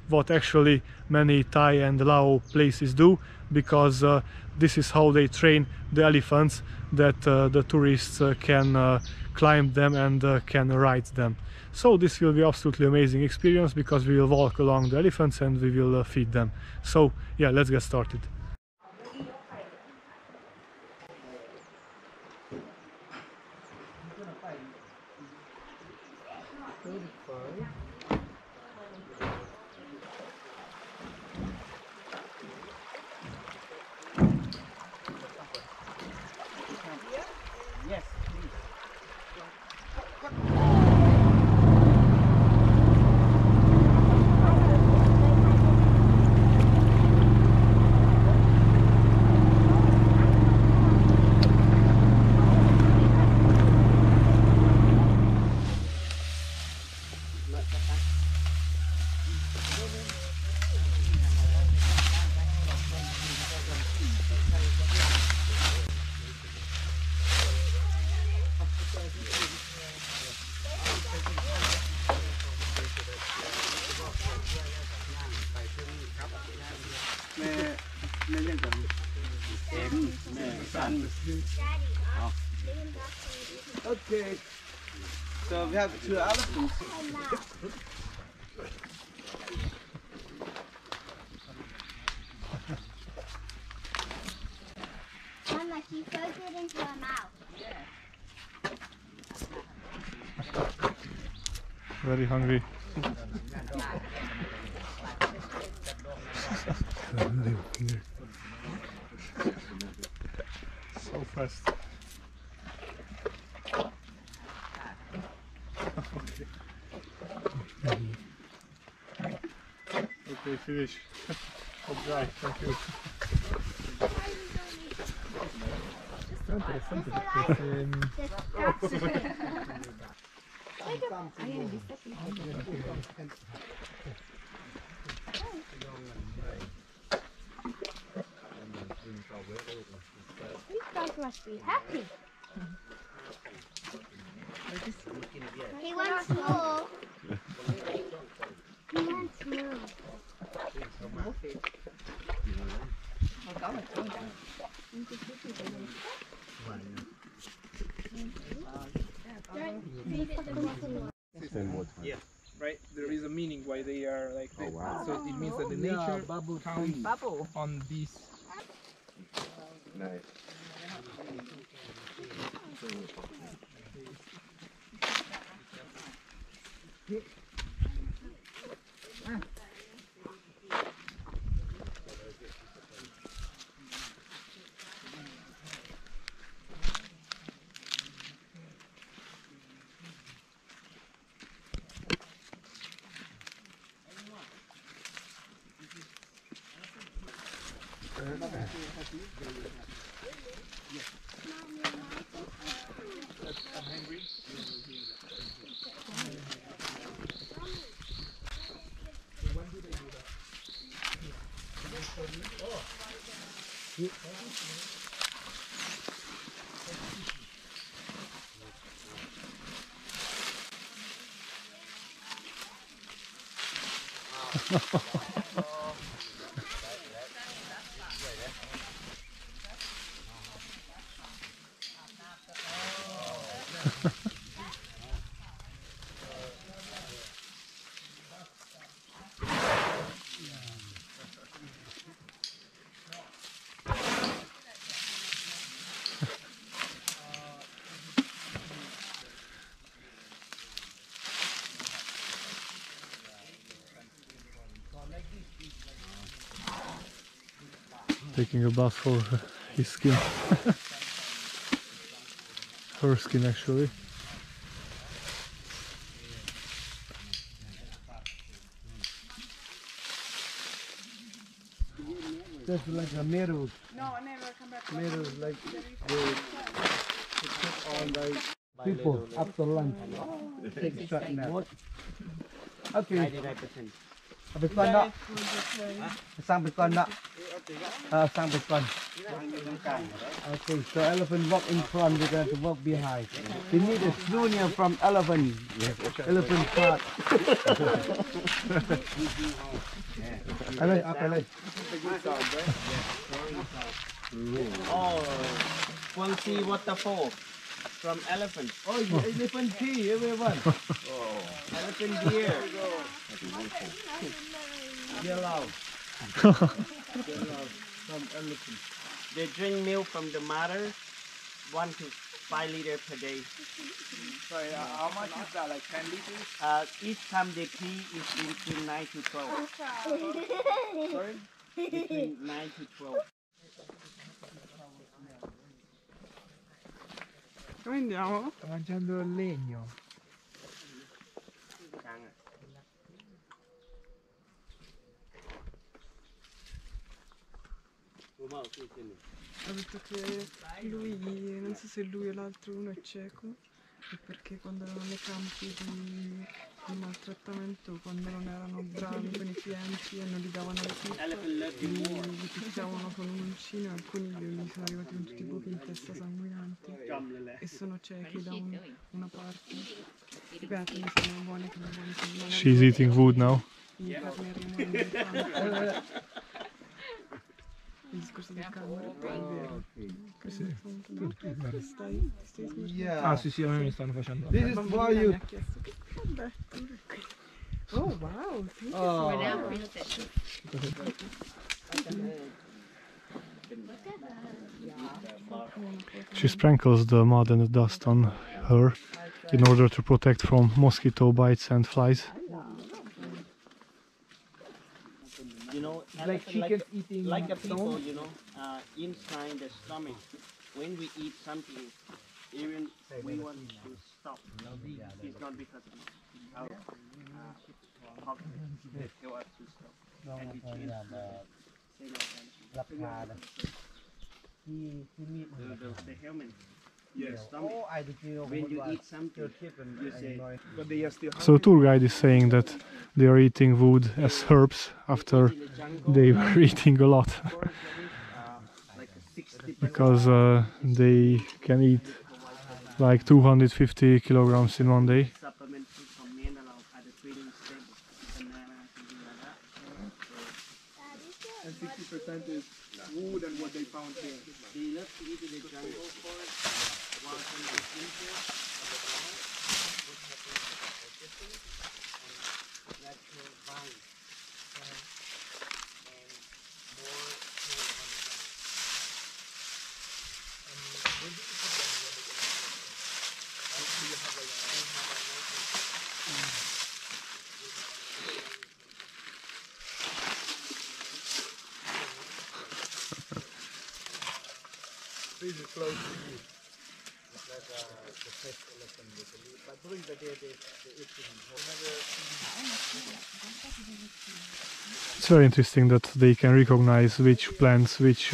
what actually many Thai and Lao places do, because this is how they train the elephants, that the tourists can climb them and can ride them. So this will be absolutely amazing experience, because we will walk along the elephants and we will feed them. So yeah, let's get started. Okay, so we have 2 elephants. Mama, she throws it into her mouth. Very hungry. So fast. Okay, finish. Oh, dry. Thank you. These guys must be happy. He wants more. He wants more. Yeah, right. There is a meaning why they are like this. So it means that the nature counts on these. Nice. Taking a bath for his skin. Her skin actually. Just like a meadow. No, never come back. Meadow like all the people after lunch. Take shot now. Okay. เอาไปก่อนเนาะสร้างไปก่อนเนาะสร้างไปก่อน Okay, so elephant walk in front, we're going to walk behind. We need a souvenir from elephant. Elephant part. ไปเลยเอาไปเลย Oh, Kuang Si Waterfall from elephant. Oh, elephant tea, everyone. Elephant deer. Yellow. From elephant. They drink milk from the mother, 1 to 5 liters per day. Sorry, how much is that? Like 10 liters? Each time they pee is between 9 to 12. Sorry? Between 9 to 12. Dove andiamo? Sto mangiando il legno. Ha detto che lui, non so se lui o l'altro uno è cieco e perché quando erano nei campi di maltrattamento, quando non erano bravi con i clienti e non gli davano le pippe, li picchiavano con un uncino e alcuni gli sono arrivati con tutti i buchi in testa sanguinanti e sono ciechi da una parte. Ripeto, mi sono buoni che non buoni. She's eating wood now. Il discorso del camera è vero. Ah sì sì, a me mi stanno facendo. This is for you. Vabbè, oh wow, She sprinkles the mud and the dust on her in order to protect from mosquito bites and flies. You know, Like chicken eating like the people, stone? you know, inside the stomach, when we eat something, even we want to stop, it's not because of our they tell us to stop. And we change the helmet. Yes. When you eat something, you say, But they are still So tour guide is saying that they are eating wood as herbs after they were eating a lot. Because they can eat like 250 kilograms in one day. supplement food from Mandalao at the trading stable, banana, something like that. and 60% is wood and what they found here. They love to eat in the jungle forest, while some of the creatures on the ground, which have been and natural vines, and more food on the ground. When do you put them in the ground? Do you have a This is close to you. It's like the first elephant with the leaf. But during the day they eat It's very interesting that they can recognize which plants, which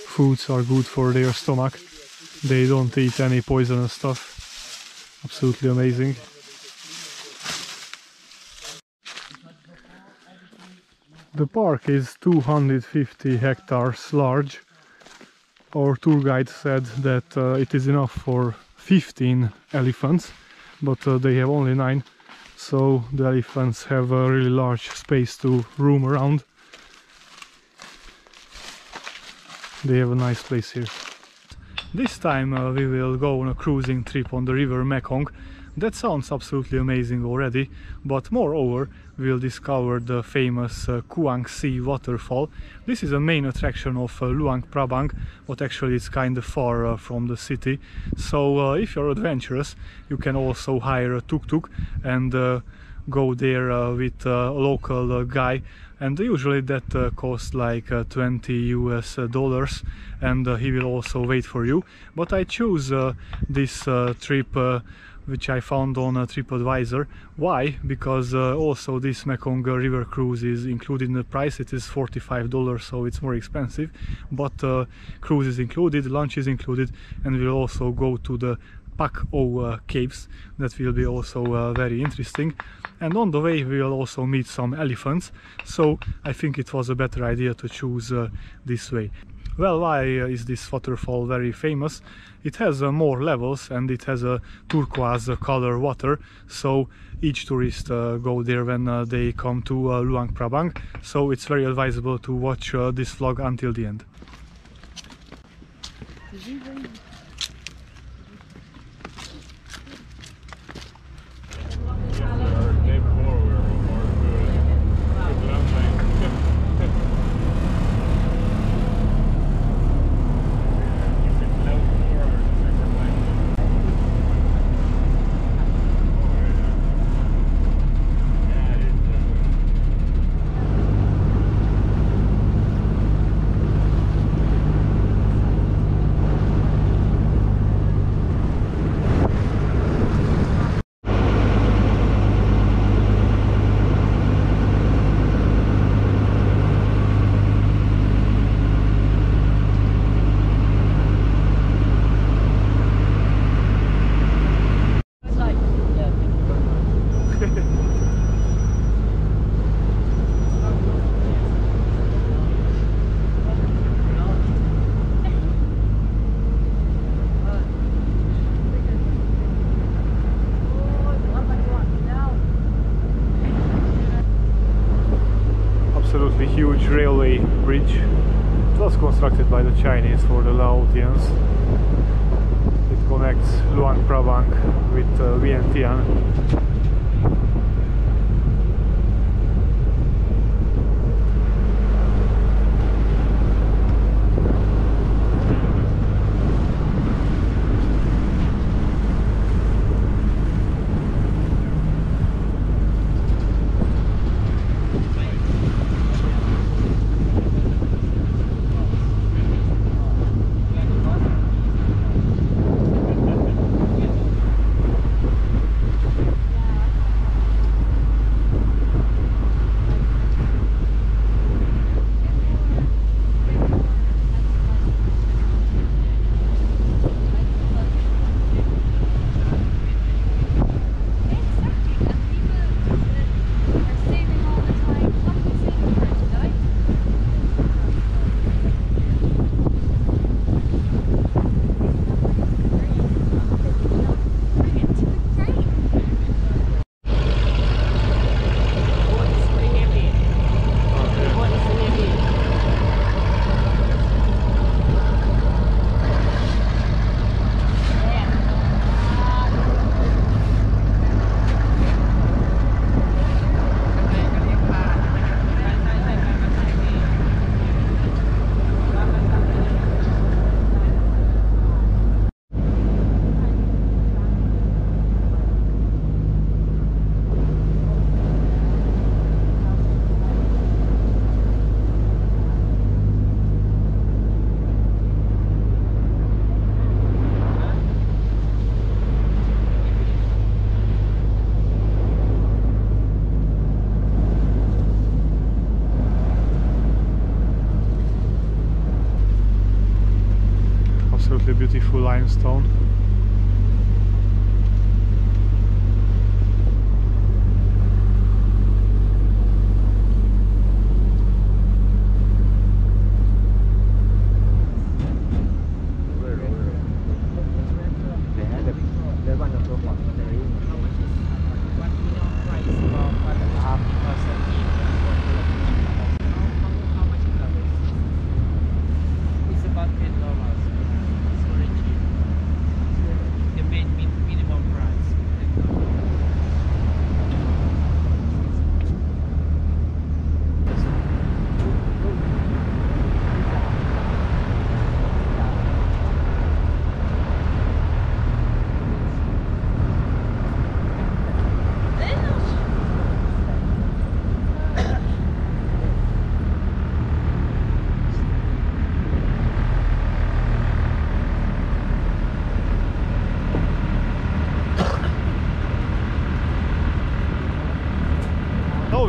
foods are good for their stomach. They don't eat any poisonous stuff. Absolutely amazing. The park is 250 hectares large, Our tour guide said that it is enough for 15 elephants, but they have only 9, so the elephants have a really large space to roam around. They have a nice place here. This time we will go on a cruising trip on the river Mekong. That sounds absolutely amazing already, but moreover we'll discover the famous Kuang Si Waterfall. This is a main attraction of Luang Prabang, but actually it's kind of far from the city. So if you're adventurous, you can also hire a tuk-tuk and go there with a local guy, and usually that costs like $20 US, and he will also wait for you. But I choose this trip which I found on TripAdvisor. Why? Because also this Mekong River cruise is included in the price. It is $45, so it's more expensive, but cruise is included, lunch is included, and we'll also go to the Pak Ou Caves. That will be also very interesting, and on the way we will also meet some elephants, so I think it was a better idea to choose this way. Well, why is this waterfall very famous? It has more levels and it has a turquoise color water, so each tourist go there when they come to Luang Prabang, so it's very advisable to watch this vlog until the end. Absolutely huge railway bridge. It was constructed by the Chinese for the Laotians. It connects Luang Prabang with Vientiane. Beautiful limestone.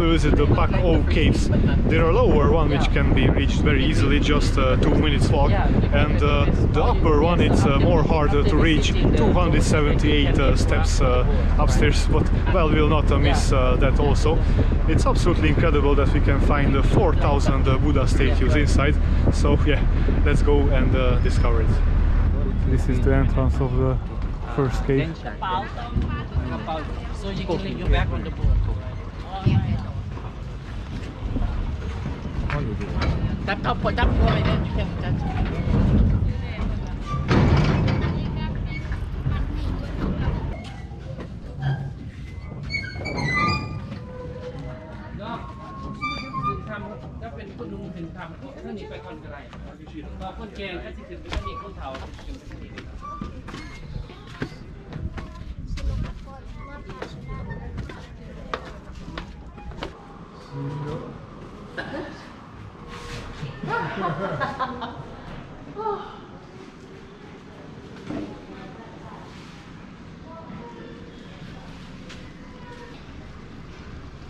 we visit the Pak Ou Caves. There are lower one which can be reached very easily, just 2 minutes walk, and the upper one it's more harder to reach, 278 steps upstairs, but well, we'll not miss that also. It's absolutely incredible that we can find 4,000 Buddha statues inside, so yeah, let's go and discover it. This is the entrance of the first cave. So you can leave your back on the board. Tap top, put up right then you can touch.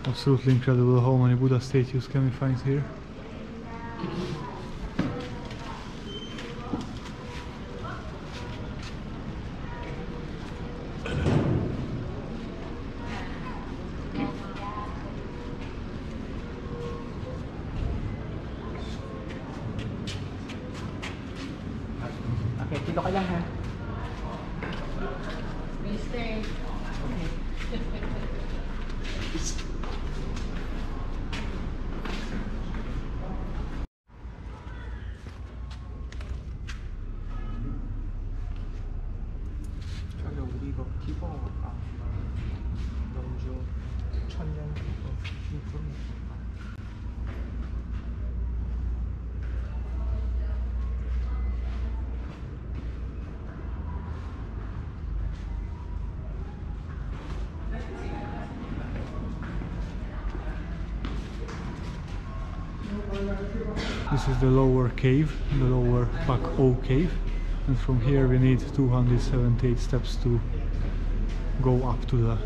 Absolutely incredible how many Buddha statues can we find here. Okay, dito ka lang ha. This is the lower cave, the lower Pak Ou Cave, and from here we need 278 steps to go up to the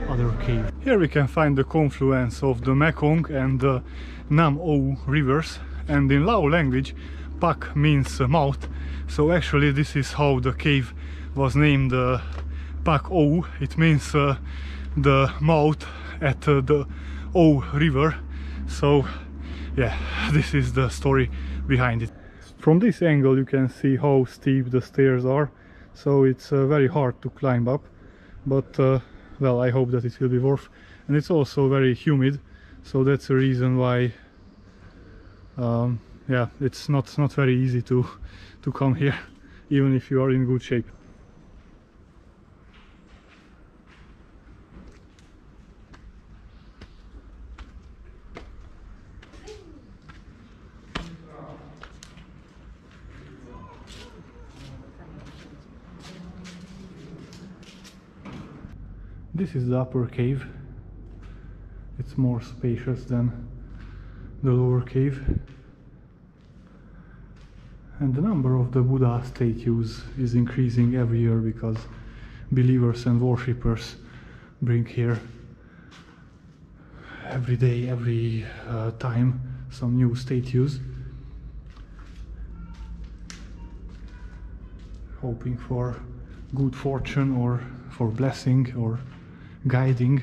other cave. Here we can find the confluence of the Mekong and the Nam Ou rivers, and in Lao language Pak means mouth, so actually this is how the cave was named Pak Ou. It means the mouth at the Ou river, so yeah, this is the story behind it. From this angle you can see how steep the stairs are, so it's very hard to climb up, but well, I hope that it will be worth. And it's also very humid, so that's the reason why yeah, it's not very easy to come here, even if you are in good shape. This is the upper cave. It's more spacious than the lower cave. And the number of the Buddha statues is increasing every year because believers and worshippers bring here every day, every time some new statues, hoping for good fortune or for blessing or guiding.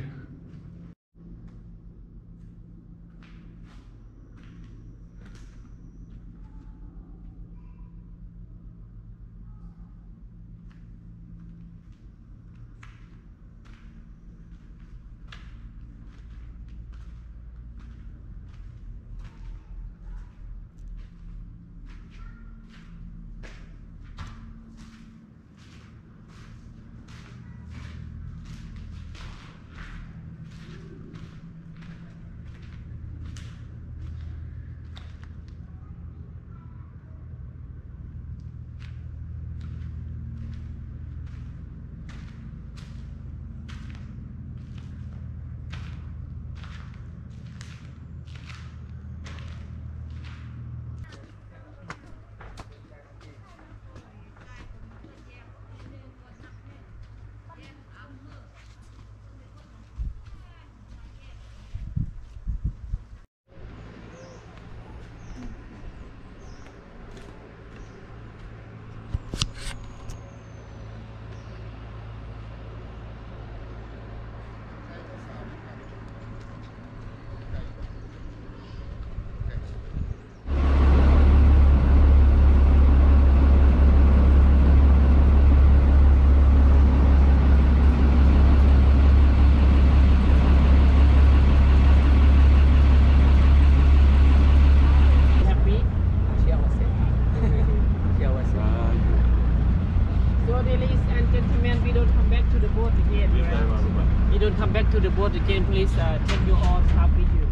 Ladies and gentlemen, we don't come back to the boat again. Right? We don't come back to the boat again. Please take your all stuff with you.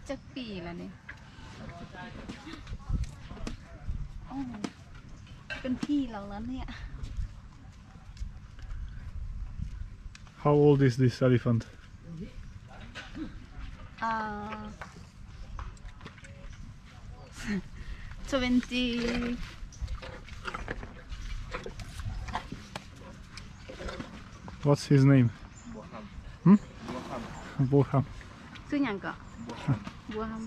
Chắcปีแล้วนี่โอ้เป็นพี่เราแล้วเนี่ย How old is this elephant? 20 What's his name? Boham. ชื่อหยังก็บัวฮัม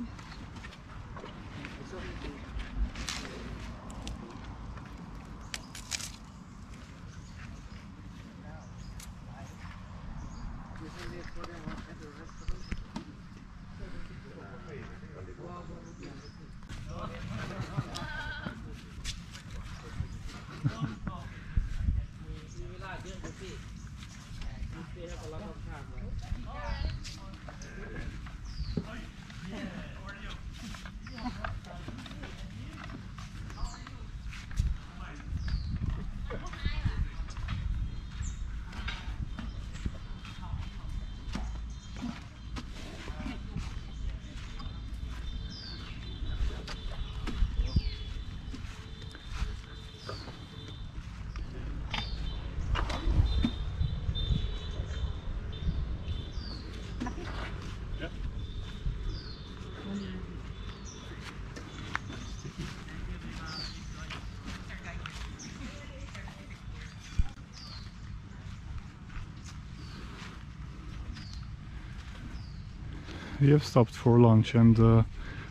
We have stopped for lunch and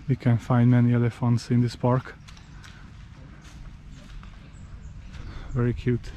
we can find many elephants in this park. Very cute.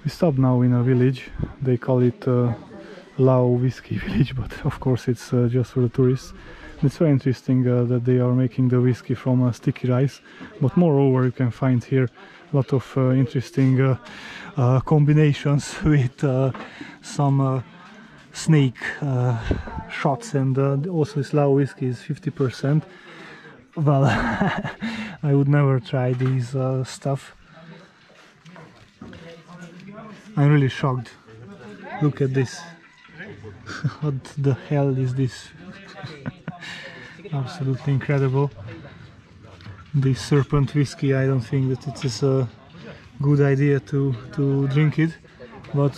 We stopped now in a village. They call it Lao whiskey village, but of course it's just for the tourists. It's very interesting that they are making the whiskey from sticky rice, but moreover you can find here a lot of interesting combinations with some snake shots, and also this Lao whiskey is 50%. Well, I would never try these stuff. I'm really shocked. Look at this. What the hell is this? Absolutely incredible. This serpent whiskey, I don't think that it is a good idea to drink it, but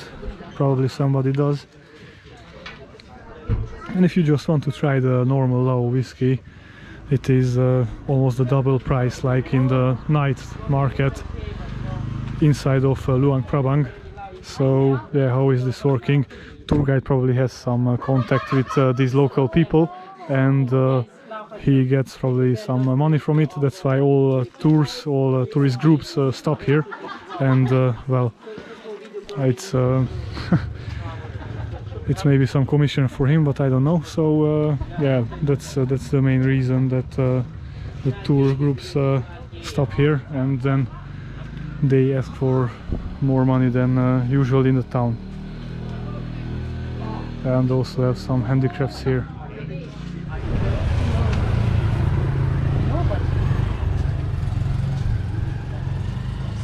probably somebody does. And if you just want to try the normal Lao whiskey, it is almost the double price, like in the night market inside of Luang Prabang. So yeah, how is this working? Tour guide probably has some contact with these local people, and he gets probably some money from it. That's why all tourist groups stop here, and well, it's it's maybe some commission for him, but I don't know. So yeah, that's the main reason that the tour groups stop here, and then they ask for more money than usual in the town. And also have some handicrafts here.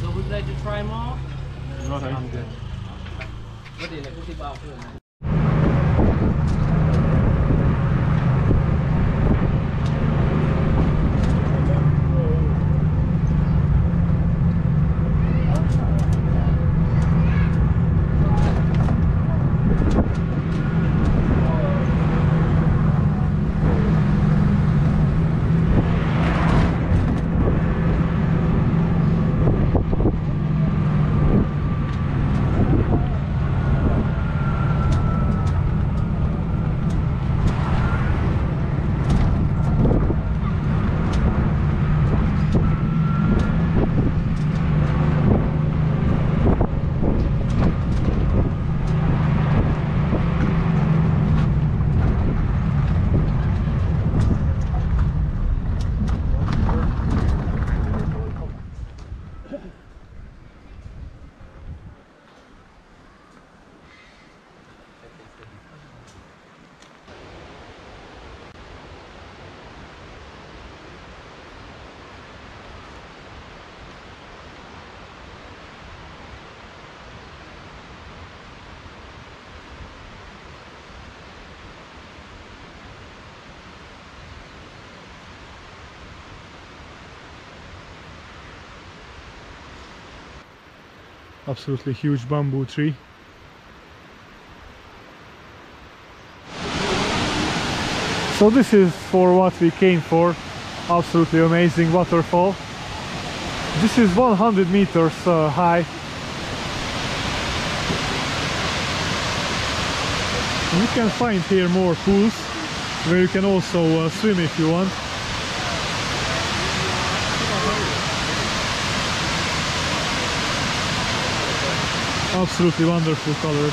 So would you like to try more? No, thank you. What is it? Absolutely huge bamboo tree. So this is for what we came for. Absolutely amazing waterfall. This is 100 meters high. You can find here more pools where you can also swim if you want. Absolutely wonderful color.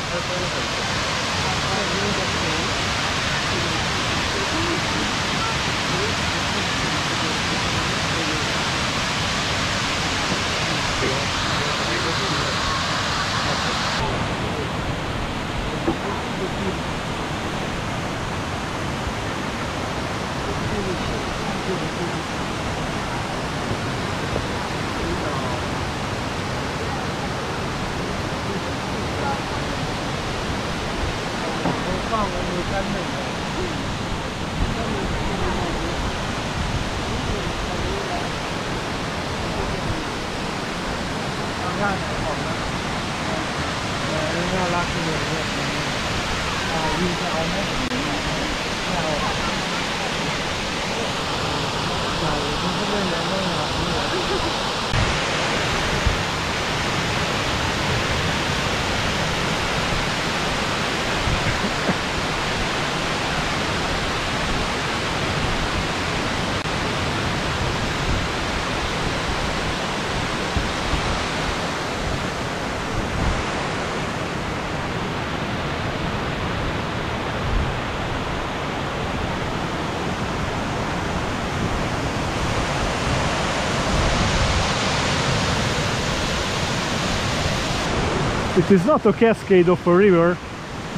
It is not a cascade of a river,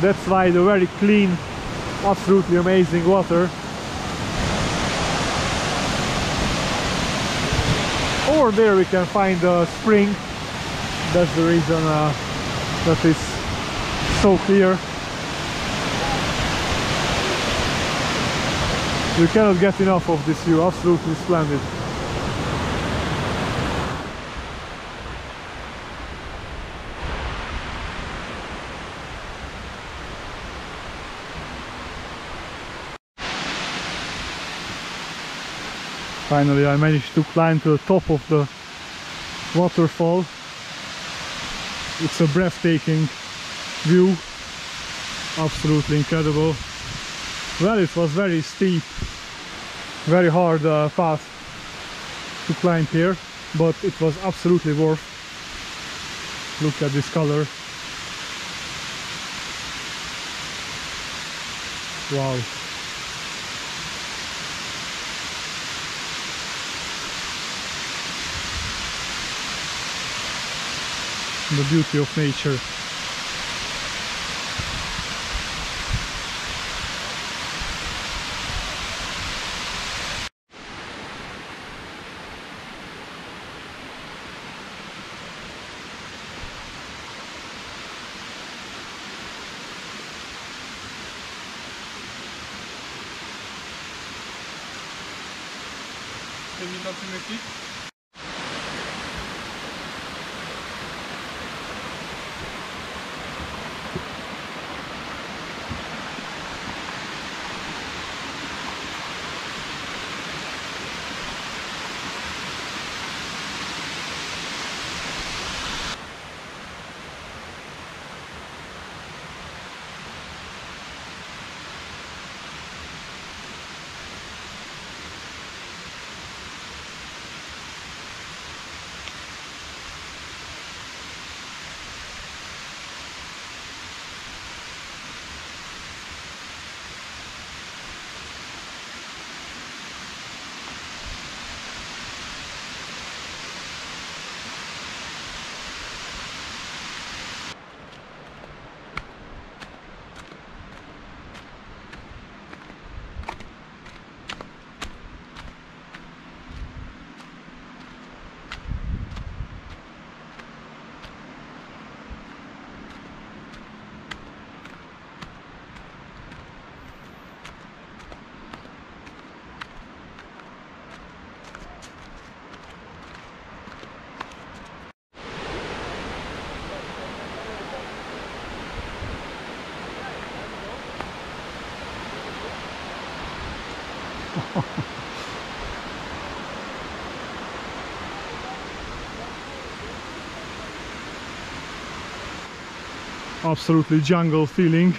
that's why the very clean, absolutely amazing water. Over there we can find a spring, that's the reason that is so clear. You cannot get enough of this view, absolutely splendid. Finally I managed to climb to the top of the waterfall. It's a breathtaking view, absolutely incredible. Well, it was very steep, very hard path to climb here, but it was absolutely worth. Look at this color. Wow. The beauty of nature. Can you not make it? Absolutely jungle feeling.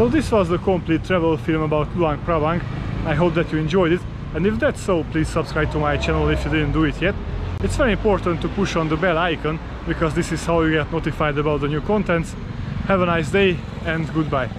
So this was the complete travel film about Luang Prabang. I hope that you enjoyed it. And if that's so, please subscribe to my channel if you didn't do it yet. It's very important to push on the bell icon, because this is how you get notified about the new contents. Have a nice day and goodbye.